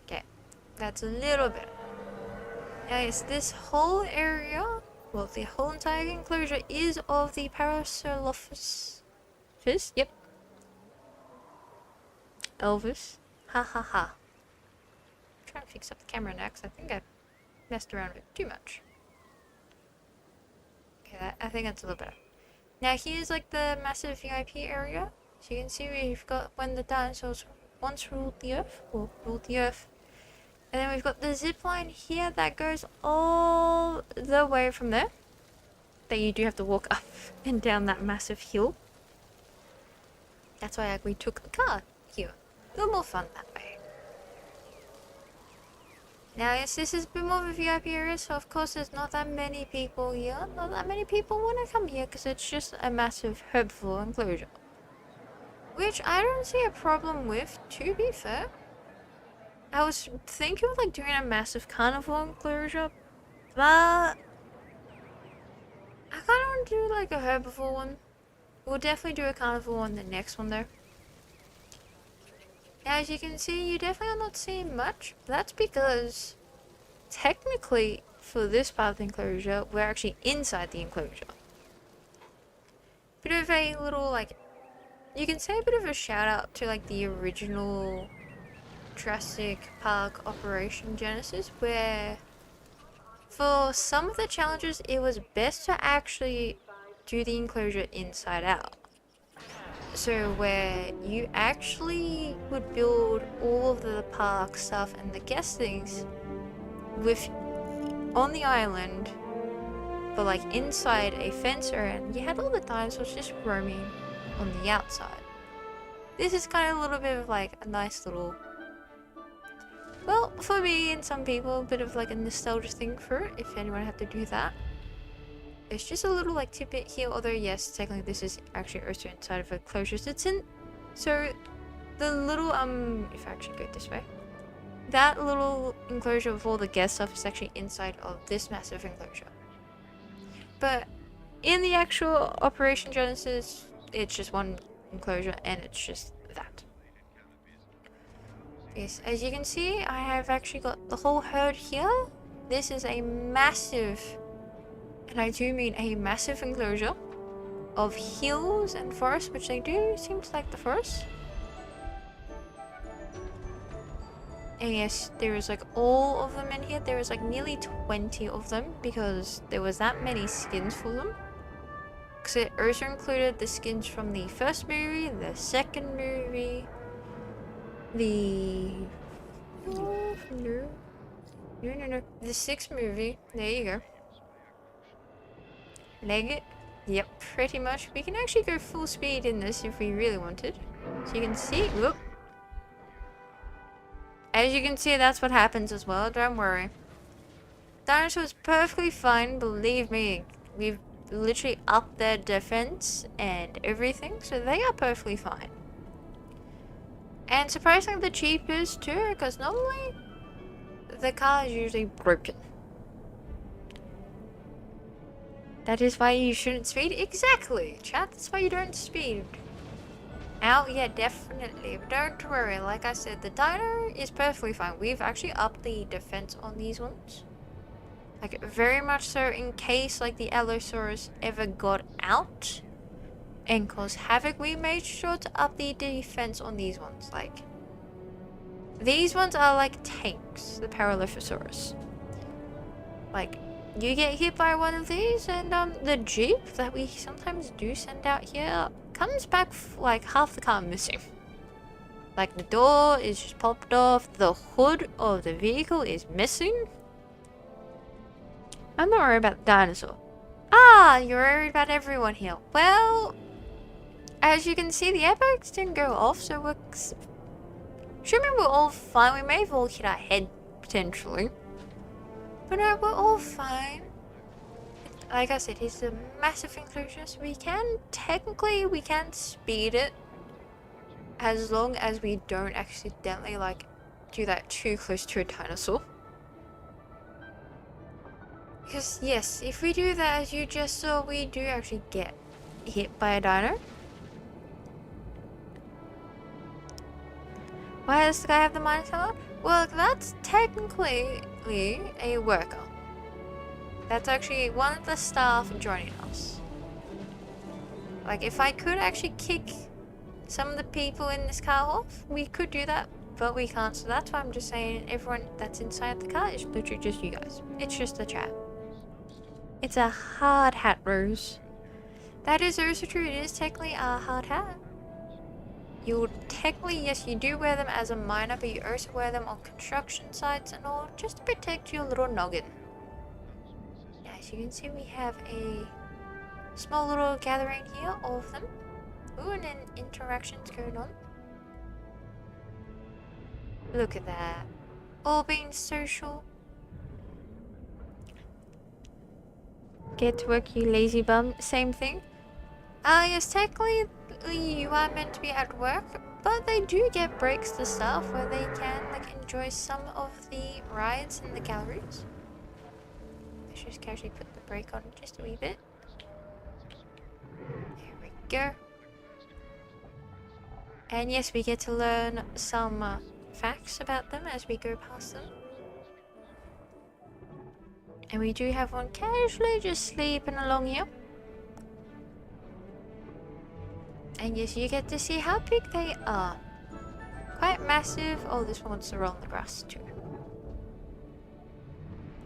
Okay, that's a little bit. Now, yes, this whole area, well, the whole entire enclosure is of the Parasaurolophus. Yep. Elvis. Ha ha ha. I'm trying to fix up the camera now, because I think I messed around with it too much. Okay, I think that's a little better. Now here's like the massive VIP area. So you can see we've got when the dinosaurs once ruled the earth, or ruled the earth. And then we've got the zip line here that goes all the way from there. That you do have to walk up and down that massive hill. That's why we took the car here. A little more fun that way. Now, yes, this is a bit more of a VIP area, so of course there's not that many people here. Not that many people want to come here because it's just a massive herbivore enclosure. Which I don't see a problem with, to be fair. I was thinking of like doing a massive carnivore enclosure, but I kind of want to do like a herbivore one. We'll definitely do a carnivore one the next one though. As you can see, you definitely are not seeing much. That's because, technically, for this part of the enclosure, we're actually inside the enclosure. bit of a little, like, you can say a bit of a shout out to like the original Jurassic Park Operation Genesis, where for some of the challenges it was best to actually do the enclosure inside out. So where you actually would build all of the park stuff and the guest things with on the island, but like inside a fence around, you had all the dinosaurs just roaming on the outside. This is kind of a little bit of like a nice little, well, for me and some people, a bit of like a nostalgia thing for it, if anyone had to do that. It's just a little like tidbit here, although yes, technically this is actually also inside of a closure it's in. So the little, if I actually go this way, that little enclosure with all the guest stuff is actually inside of this massive enclosure. But in the actual Operation Genesis, it's just one enclosure and it's just that. Yes, as you can see, I have actually got the whole herd here. This is a massive, and I do mean a massive enclosure of hills and forests, which they do seem to like the forest. And yes, there is like all of them in here. There is like nearly 20 of them because there was that many skins for them. Because it also included the skins from the first movie, the second movie, the... No. The sixth movie. There you go. Leg it. Yep, pretty much. We can actually go full speed in this if we really wanted. So you can see, whoop. As you can see, that's what happens as well, don't worry. Dinosaurs perfectly fine, believe me. We've literally upped their defense and everything, so they are perfectly fine. And surprisingly the cheapest too, because normally the car is usually broken. That is why you shouldn't speed. Exactly, chat. That's why you don't speed. Ow, yeah, definitely. But don't worry. Like I said, the dino is perfectly fine. We've actually upped the defense on these ones. Like, very much so in case, like, the Allosaurus ever got out and caused havoc, we made sure to up the defense on these ones. Like, these ones are like tanks, the Paralophosaurus. Like, you get hit by one of these and the Jeep that we sometimes do send out here comes back like half the car missing. Like the door is just popped off, the hood of the vehicle is missing. I'm not worried about the dinosaur. Ah, you're worried about everyone here. Well, as you can see, the airbags didn't go off, so we're... Assuming we're all fine. We may have all hit our head, potentially. But no, we're all fine. Like I said, it's a massive enclosure, so we can, technically, we can speed it. As long as we don't accidentally, like, do that too close to a dinosaur. Because, yes, if we do that, as you just saw, we do actually get hit by a dino. Why does the guy have the minus on? Well, that's technically a worker. That's actually one of the staff joining us. Like, if I could actually kick some of the people in this car off, we could do that, but we can't. So that's why I'm just saying everyone that's inside the car is literally just you guys. It's just the chat. It's a hard hat, Rose. That is also true. It is technically a hard hat. You would technically, yes, you do wear them as a miner, but you also wear them on construction sites and all, just to protect your little noggin. As you can see, we have a small little gathering here, all of them. Ooh, and then interactions going on. Look at that. All being social. Get to work, you lazy bum. Same thing. Yes, technically you are meant to be at work, but they do get breaks to staff where they can like enjoy some of the rides in the galleries. Let's just casually put the brake on just a wee bit. There we go. And yes, we get to learn some facts about them as we go past them. And we do have one casually just sleeping along here. And yes, you get to see how big they are. Quite massive. Oh, this one wants to roll on the grass too.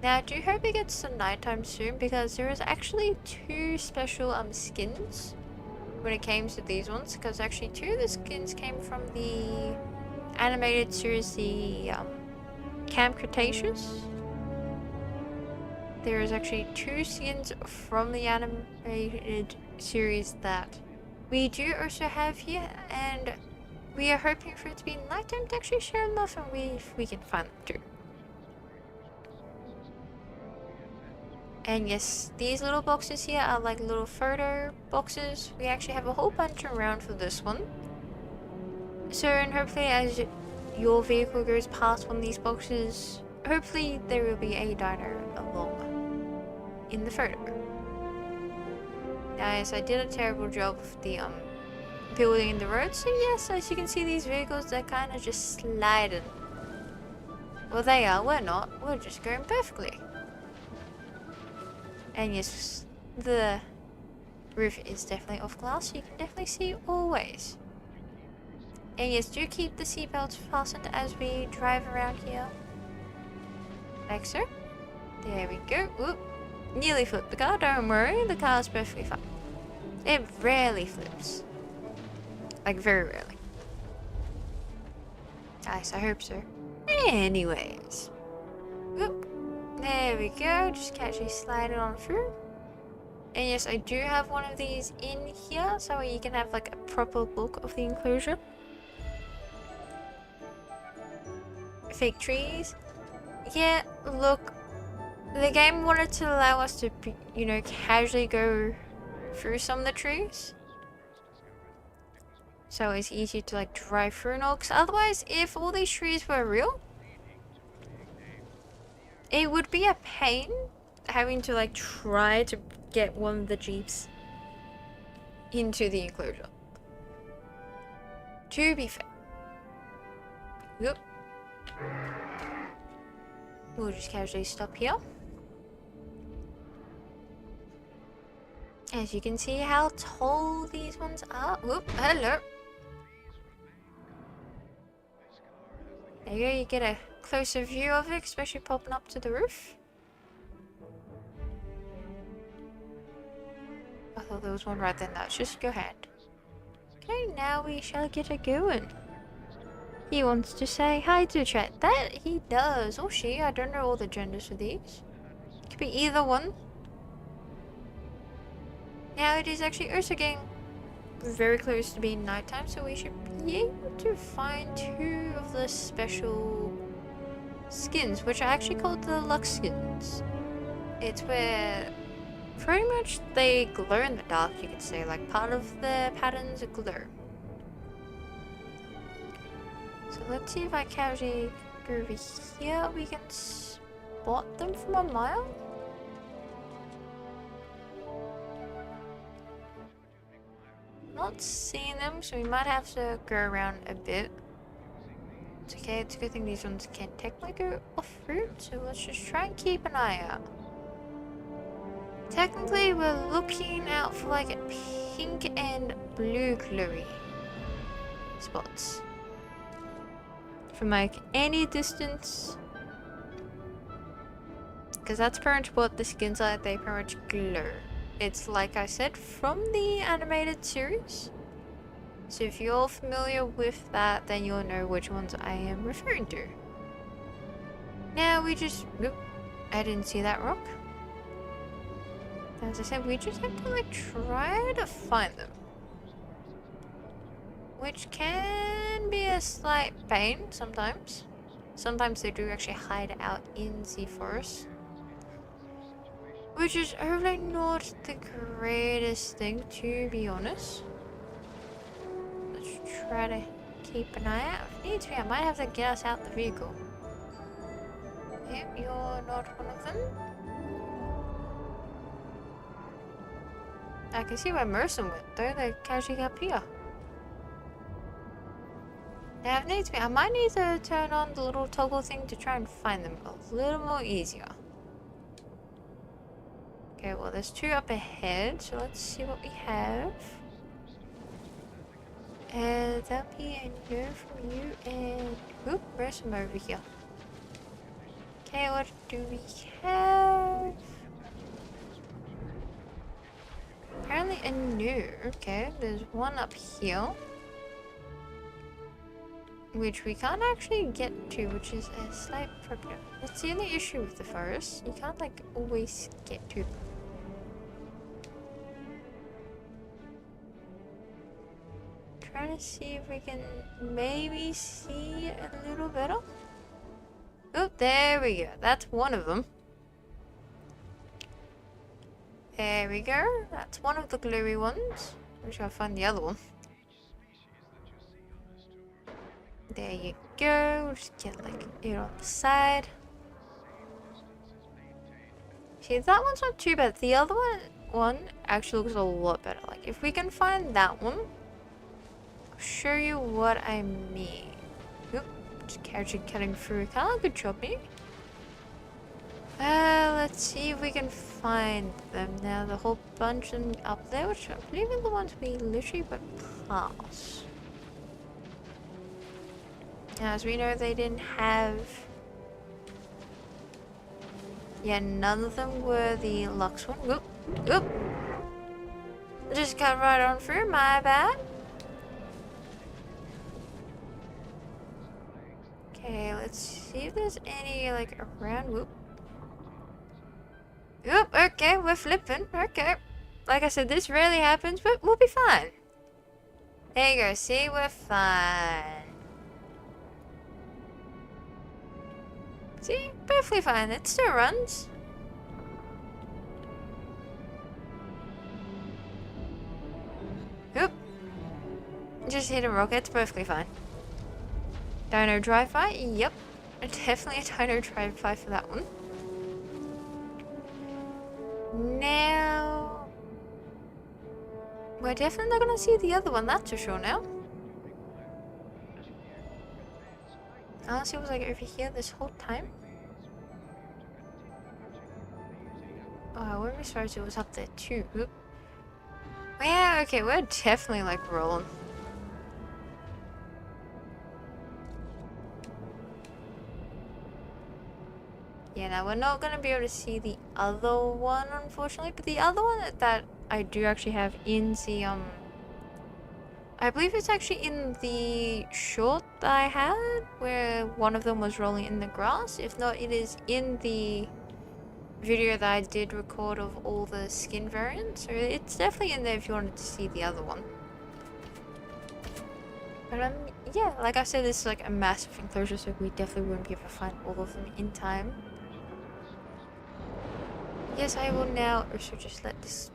Now, I do hope it gets to nighttime soon because there is actually two special skins when it came to these ones. Because actually, two of the skins came from the animated series, the Camp Cretaceous. There is actually two skins from the animated series that we do also have here, and we are hoping for it to be nighttime to actually share them off, and if we can find them too. And yes, these little boxes here are like little photo boxes. We actually have a whole bunch around for this one. So, and hopefully as your vehicle goes past one of these boxes, hopefully there will be a dino along in the photo. Guys, I did a terrible job of the building in the road, so yes, as you can see, these vehicles, they're kind of just sliding. Well, they are, we're not, we're just going perfectly. And yes, the roof is definitely off glass, so you can definitely see always. And yes, do keep the seatbelts fastened as we drive around here. Like so. There we go. Whoop. Nearly flipped the car, don't worry, the car's perfectly fine. It rarely flips. Like, very rarely. Nice, I hope so. Anyways. Whoop. There we go, just casually slide it on through. And yes, I do have one of these in here, so you can have like a proper look of the enclosure. Fake trees. Yeah, look. The game wanted to allow us to, you know, casually go through some of the trees. So it's easier to like drive through and all. Because otherwise, if all these trees were real, it would be a pain having to like try to get one of the Jeeps into the enclosure. To be fair. Yep. We'll just casually stop here. As you can see how tall these ones are. Whoop, hello. There you go, you get a closer view of it, especially popping up to the roof. I thought there was one right then, that's just go ahead. Okay, now we shall get it going. He wants to say hi to chat. That he does, or she, I don't know all the genders for these. Could be either one. Now it is actually also getting very close to being nighttime, so we should be able to find two of the special skins, which are actually called the Lux skins. It's where pretty much they glow in the dark, you could say, like part of the patterns glow. So let's see if I casually go over here, we can spot them from a mile. Not seeing them, so we might have to go around a bit. It's okay, it's a good thing these ones can't technically go off-route, so let's just try and keep an eye out. Technically, we're looking out for like pink and blue glowy spots. From like any distance. Because that's pretty much what the skins are, they pretty much glow. It's like I said, from the animated series. So if you're familiar with that, then you'll know which ones I am referring to. Now we just... Nope, I didn't see that rock. As I said, we just have to like try to find them. Which can be a slight pain sometimes. Sometimes they do actually hide out in the forest. Which is really not the greatest thing, to be honest. Let's try to keep an eye out. If needs be, I might have to get us out the vehicle. Yep, you're not one of them. I can see where most of them went, though. They're casually up here. Now, if needs be, I might need to turn on the little toggle thing to try and find them a little more easier. Okay, well, there's two up ahead, so let's see what we have. That'll be a no from you, and oop, where's some over here? Okay, what do we have? Apparently a no. Okay, there's one up here, which we can't actually get to, which is a slight problem. That's the only issue with the forest. You can't like always get to them. Trying to see if we can maybe see a little better. Oh, there we go. That's one of them. There we go. That's one of the gluey ones. We shall find the other one. There you go. We'll just get like it on the side. See, that one's not too bad. The other one actually looks a lot better. Like if we can find that one, I'll show you what I mean. Oop, just cutting through a car. Good job, me. Let's see if we can find them now. The whole bunch of them up there, which I believe are the ones we literally went past. Now, as we know, they didn't have... Yeah, none of them were the Lux one. Whoop, whoop. Just cut right on through, my bad. Okay, let's see if there's any, like, around. Whoop. Oop, okay, we're flipping. Okay. Like I said, this rarely happens, but we'll be fine. There you go, see, we're fine. See, perfectly fine. It still runs. Oop. Just hit a rocket, it's perfectly fine. Dino drive-by? Yep. Definitely a dino drive-by for that one. Now, we're definitely not going to see the other one, that's for sure now. Unless it was like over here this whole time. Oh, I wouldn't be surprised it was up there too. Oop. Yeah, okay, we're definitely like rolling. Yeah, now we're not going to be able to see the other one, unfortunately. But the other one that I do actually have in the, I believe it's actually in the short that I had, where one of them was rolling in the grass. If not, it is in the video that I did record of all the skin variants. So it's definitely in there if you wanted to see the other one. But, yeah, like I said, this is like a massive enclosure, so we definitely won't be able to find all of them in time. Yes, I will now also just let this...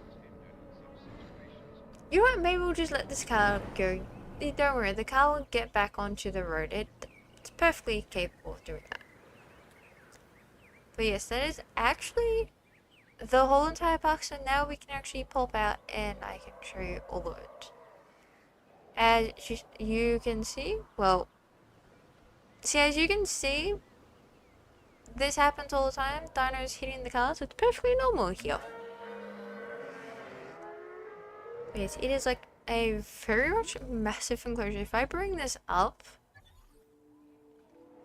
You know what, maybe we'll just let this car go. Don't worry, the car will get back onto the road. It's perfectly capable of doing that. But yes, that is actually the whole entire park, so now we can actually pop out and I can show you all of it. As you can see, well... See, as you can see... This happens all the time, dinos hitting the cars, it's perfectly normal here. But yes, it is like a very much massive enclosure. If I bring this up,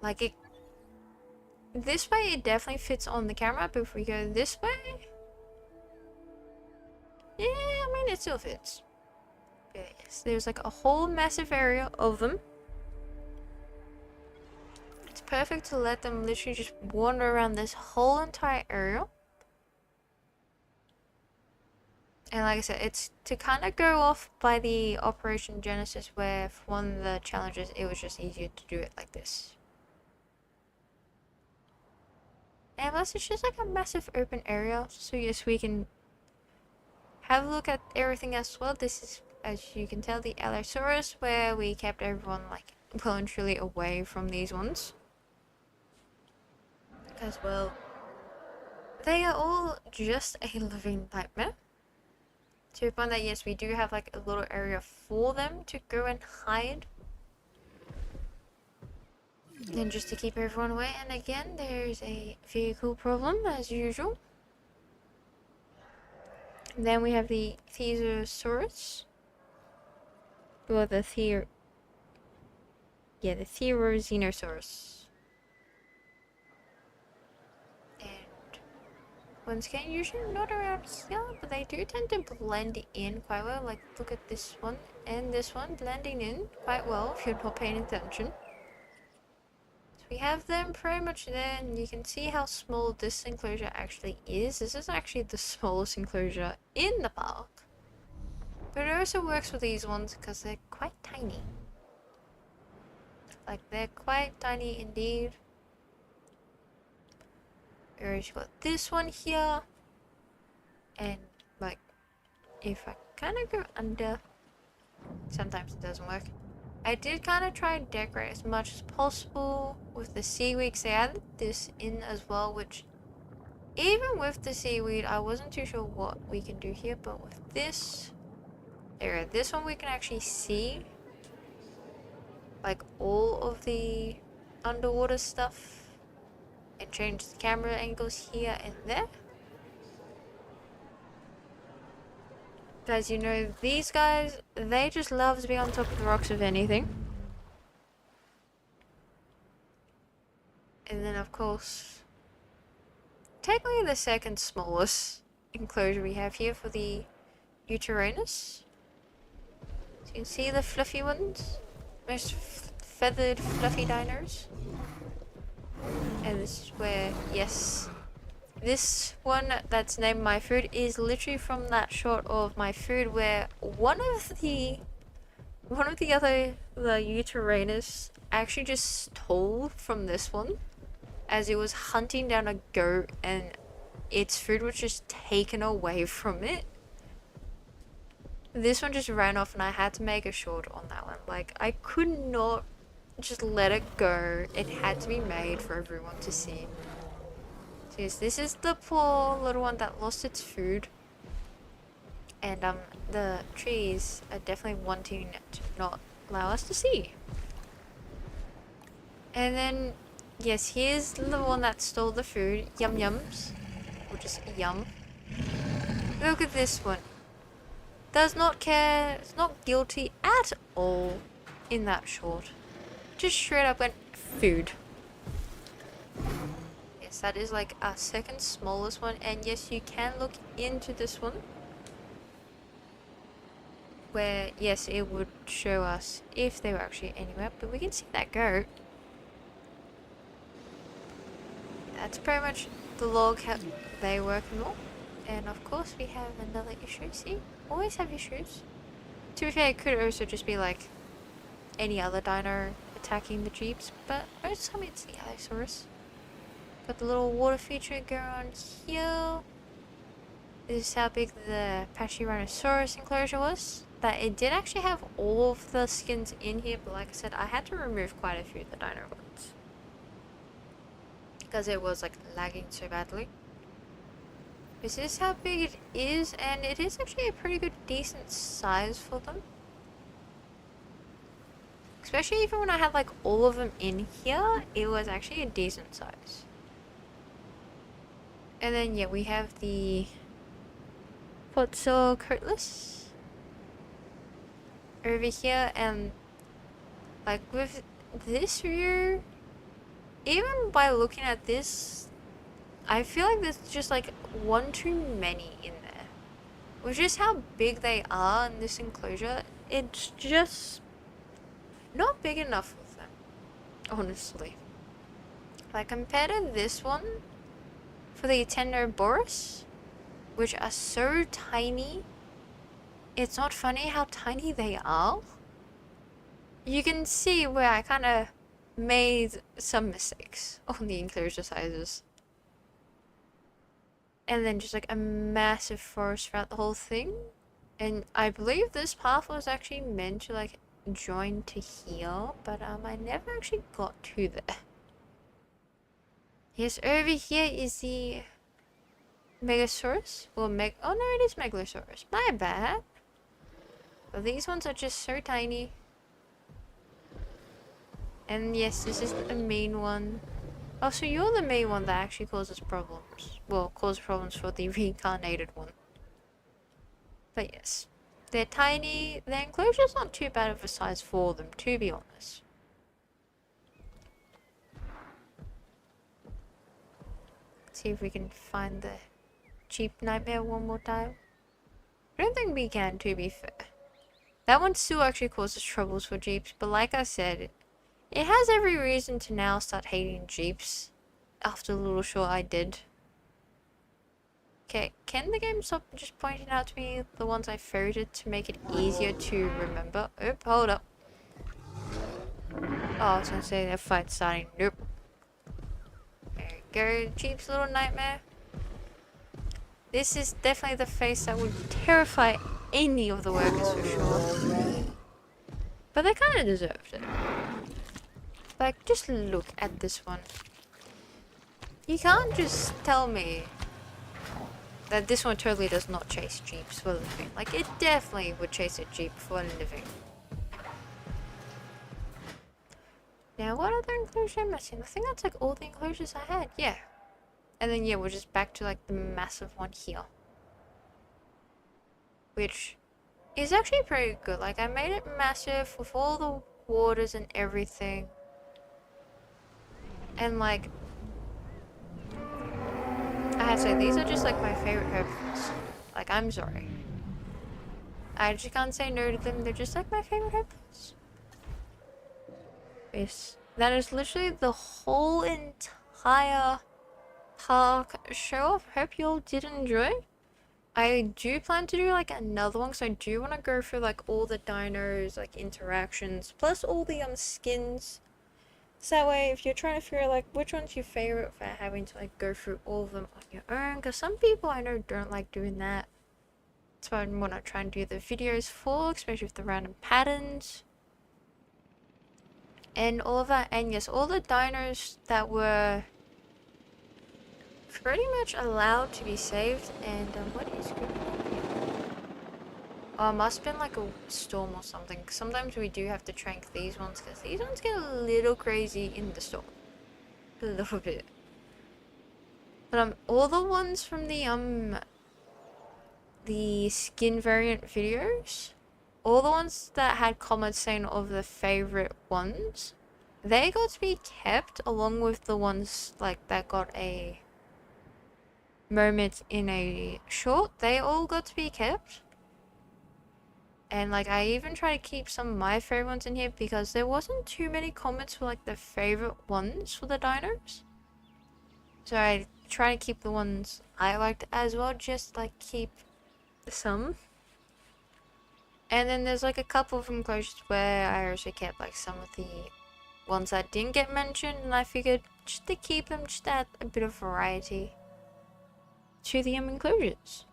like it, this way it definitely fits on the camera, but if we go this way, yeah, I mean it still fits. But yes, there's like a whole massive area of them. It's perfect to let them literally just wander around this whole entire area. And like I said, it's to kind of go off by the Operation Genesis, where for one of the challenges, it was just easier to do it like this. And plus, it's just like a massive open area, so yes, we can have a look at everything as well. This is, as you can tell, the Allosaurus, where we kept everyone like well and truly away from these ones. As well, they are all just a living nightmare. To find that, yes, we do have like a little area for them to go and hide. And just to keep everyone away. And again, there's a vehicle problem as usual. And then we have the Thesiosaurus. Well, the Therizinosaurus. And once again, usually not around here, but they do tend to blend in quite well. Like, look at this one and this one blending in quite well if you're not paying attention. So we have them pretty much there, and you can see how small this enclosure actually is. This is actually the smallest enclosure in the park. But it also works with these ones because they're quite tiny. Like, they're quite tiny indeed. We've got this one here. And, like, if I kind of go under, sometimes it doesn't work. I did kind of try and decorate as much as possible with the seaweed. They added this in as well, which, even with the seaweed, I wasn't too sure what we can do here. But with this, this one we can actually see, like, all of the underwater stuff, and change the camera angles here and there. Guys, you know, these guys, they just love to be on top of the rocks of anything. And then, of course, technically the second smallest enclosure we have here for the Uteranus. So you can see the fluffy ones, most feathered fluffy dinos. And this is where, yes, this one that's named My Food is literally from that shot of My Food where one of the other, the Uteranus, actually just stole from this one as it was hunting down a goat and its food was just taken away from it. This one just ran off and I had to make a short on that one. Like, I could not just let it go. It had to be made for everyone to see. So yes, this is the poor little one that lost its food. And the trees are definitely wanting to not allow us to see. And then, yes, here's the one that stole the food. Yum yums. Or just yum. Look at this one. Does not care, it's not guilty at all in that short. Just straight up went food. Yes, that is like our second smallest one, and yes, you can look into this one. Where, yes, it would show us if they were actually anywhere, but we can see that goat. That's pretty much the log how they work and all. And of course we have another issue, see? Always have issues. To be fair, it could also just be like any other dino attacking the jeeps, but most of the time it's the Allosaurus. Got the little water feature going on here. This is how big the Pachyrhinosaurus enclosure was. That it did actually have all of the skins in here, but like I said, I had to remove quite a few of the dino ones. Because it was like lagging so badly. This is how big it is, and it is actually a pretty good, decent size for them. Especially even when I had like all of them in here, it was actually a decent size. And then yeah, we have the Potzocoatlus over here, and like with this view, even by looking at this, I feel like there's just like one too many in there. With just how big they are in this enclosure, it's just not big enough for them, honestly. Like compared to this one, for the Tendoboris, which are so tiny, it's not funny how tiny they are. You can see where I kind of made some mistakes on the enclosure sizes. And then just like a massive forest throughout the whole thing. And I believe this path was actually meant to like join to here, but I never actually got to there. Yes, over here is the Megasaurus. Or oh no, it is Megalosaurus. My bad. But these ones are just so tiny. And yes, this is the main one. Oh, so you're the main one that actually causes problems. Well, causes problems for the reincarnated one. But yes. They're tiny. The enclosure's not too bad of a size for them, to be honest. Let's see if we can find the Jeep Nightmare one more time. I don't think we can, to be fair. That one still actually causes troubles for Jeeps, but like I said, it has every reason to now start hating Jeeps after the little short I did. Okay, can the game stop just pointing out to me the ones I favorited to make it easier to remember? Oop, hold up. Oh, I was gonna say that fight starting. Nope. There we go, Jeep's little nightmare. This is definitely the face that would terrify any of the workers for sure. But they kind of deserved it. Like, just look at this one. You can't just tell me that this one totally does not chase Jeeps for a living. Like, it definitely would chase a Jeep for a living. Now, what other enclosure am I missing? I think that's like all the enclosures I had. Yeah. And then, yeah, we're just back to like the massive one here. Which is actually pretty good. Like, I made it massive with all the waters and everything. And like, I had to say, these are just like my favorite herbivores. Like, I'm sorry. I just can't say no to them. They're just like my favorite herbivores. Yes. That is literally the whole entire park show off. Hope you all did enjoy. I do plan to do like another one, so I do want to go through like all the dinos, like interactions, plus all the skins. So that way, if you're trying to figure out like which one's your favorite without having to like go through all of them on your own, because some people I know don't like doing that. So I want to try and do the videos for, especially with the random patterns. And all of that, and yes, all the dinos that were pretty much allowed to be saved. And what is going on here? Oh, it must have been like a storm or something. Sometimes we do have to trank these ones because these ones get a little crazy in the storm. A little bit. But all the ones from the skin variant videos, all the ones that had comments saying of the favorite ones, they got to be kept along with the ones like that got a moment in a short. They all got to be kept. And like, I even try to keep some of my favorite ones in here because there wasn't too many comments for like the favorite ones for the dinos. So I try to keep the ones I liked as well, just like keep some. And then there's like a couple of enclosures where I also kept like some of the ones that didn't get mentioned, and I figured just to keep them, just add a bit of variety to the enclosures.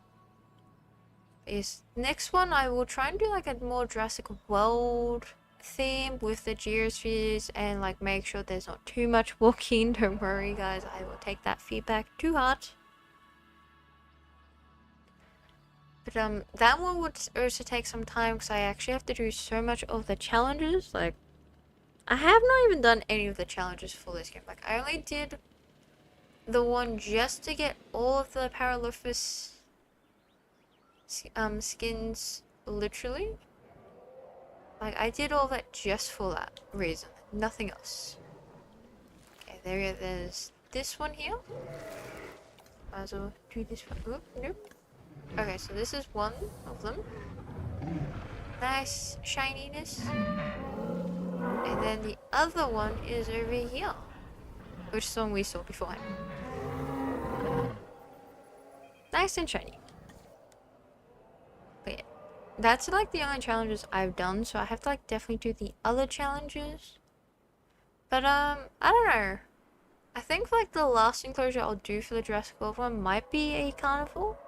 Is next one I will try and do like a more Jurassic World theme with the geospheres and like make sure there's not too much walking. Don't worry guys, I will take that feedback to heart. But that one would also take some time because I actually have to do so much of the challenges. Like, I have not even done any of the challenges for this game. Like, I only did the one just to get all of the Paralophus skins, literally. Like, I did all that just for that reason, nothing else. Okay, there's this one here. Might as well do this one. Oop, nope. Okay, so this is one of them. Nice shininess. And then the other one is over here, which is the one we saw beforehand. Nice and shiny. But yeah, that's like the only challenges I've done, so I have to like definitely do the other challenges. But I don't know. I think like the last enclosure I'll do for the Jurassic World one might be a carnival.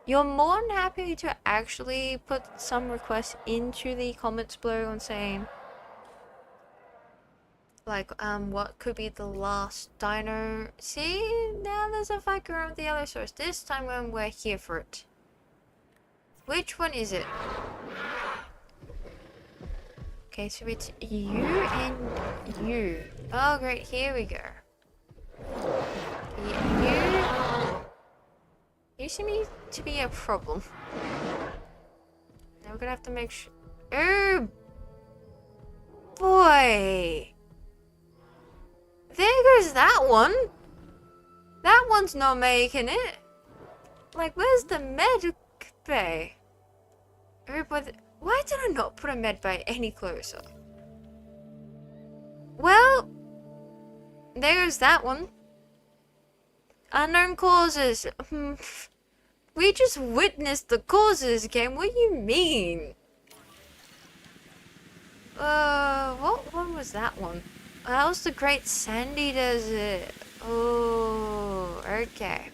You're more than happy to actually put some requests into the comments below and saying like what could be the last dino. See, now there's a fight going on with the Allosaurus. This time when we're here for it. Which one is it? Okay, so it's you and you. Oh great, here we go. You seem to be a problem. Now we're gonna have to make sure. Oh boy! There goes that one. That one's not making it. Like, where's the med bay? Oh boy, why did I not put a med bay any closer? Well, there goes that one. Unknown causes. We just witnessed the causes game. What do you mean? What one was that one? That was the Great Sandy Desert. Oh, okay.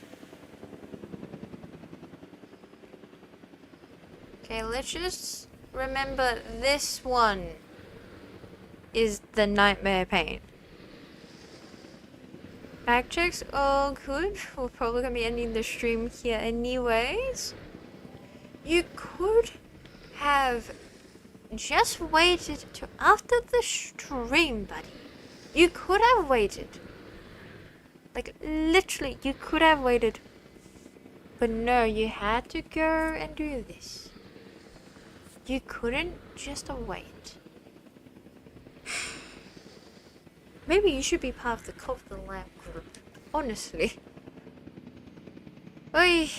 Okay, let's just remember this one is the Nightmare Paint. Fact checks all good. We're probably gonna be ending the stream here anyways. You could have just waited to after the stream, buddy. You could have waited. Like, literally, you could have waited. But no, you had to go and do this. You couldn't just wait. Maybe you should be part of the Cult of the Lamb group. Honestly. Oi.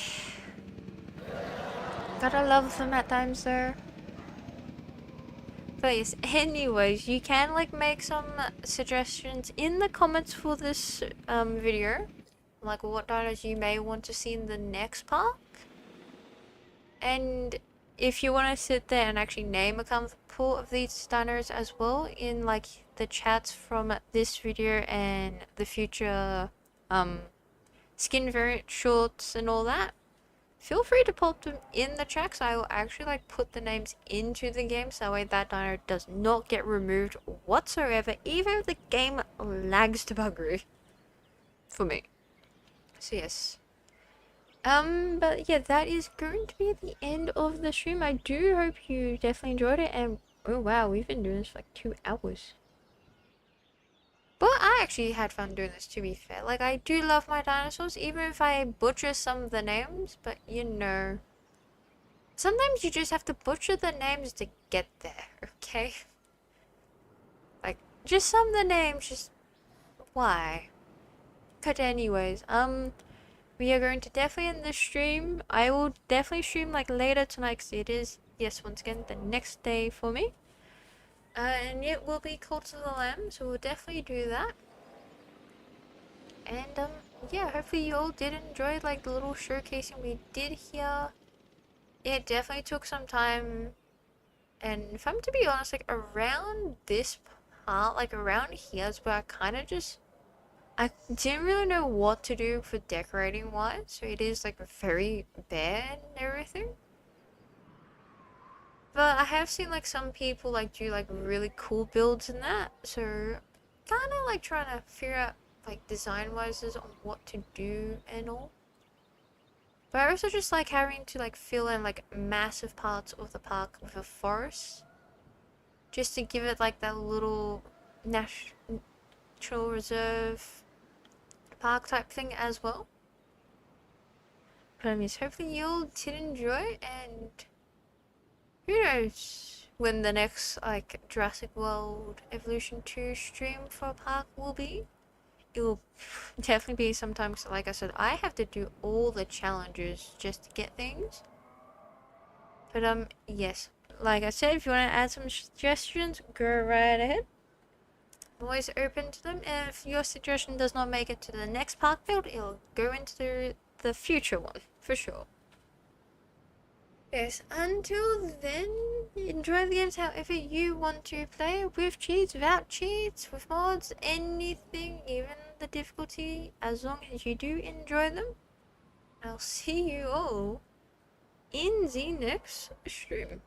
Gotta love them at times though. But yes, anyways, you can like make some suggestions in the comments for this video. Like what dinos you may want to see in the next park. And if you want to sit there and actually name a couple of these dinos as well in like the chats from this video and the future skin variant shorts and all that, feel free to pop them in the chat. So I will actually like put the names into the game so that way that dino does not get removed whatsoever, even if the game lags to buggery for me. So yes. But yeah, that is going to be the end of the stream. I do hope you definitely enjoyed it, and oh wow, we've been doing this for like 2 hours. But I actually had fun doing this, to be fair. Like, I do love my dinosaurs, even if I butcher some of the names, but you know, sometimes you just have to butcher the names to get there, okay? Like, just some of the names, just why? But anyways, we are going to definitely end the stream. I will definitely stream like later tonight because it is, yes, once again, the next day for me. And it will be Cult of the Lamb, so we'll definitely do that. And yeah, hopefully you all did enjoy like the little showcasing we did here. It definitely took some time. And if I'm to be honest, like around this part, like around here is where I kind of just I didn't really know what to do for decorating wise, so it is like very bare and everything. But I have seen like some people like do like really cool builds in that, so kind of like trying to figure out like design wise on what to do and all. But I also just like having to like fill in like massive parts of the park with a forest, just to give it like that little natural reserve park type thing as well. But I mean, hopefully you all did enjoy, and who knows when the next like Jurassic World Evolution 2 stream for a park will be. It will definitely be sometimes, like I said, I have to do all the challenges just to get things. But yes, like I said, if you want to add some suggestions, go right ahead. I'm always open to them. If your suggestion does not make it to the next park build, it'll go into the future one for sure. Yes, until then, enjoy the games however you want to play, with cheats, without cheats, with mods, anything, even the difficulty, as long as you do enjoy them. I'll see you all in the next stream.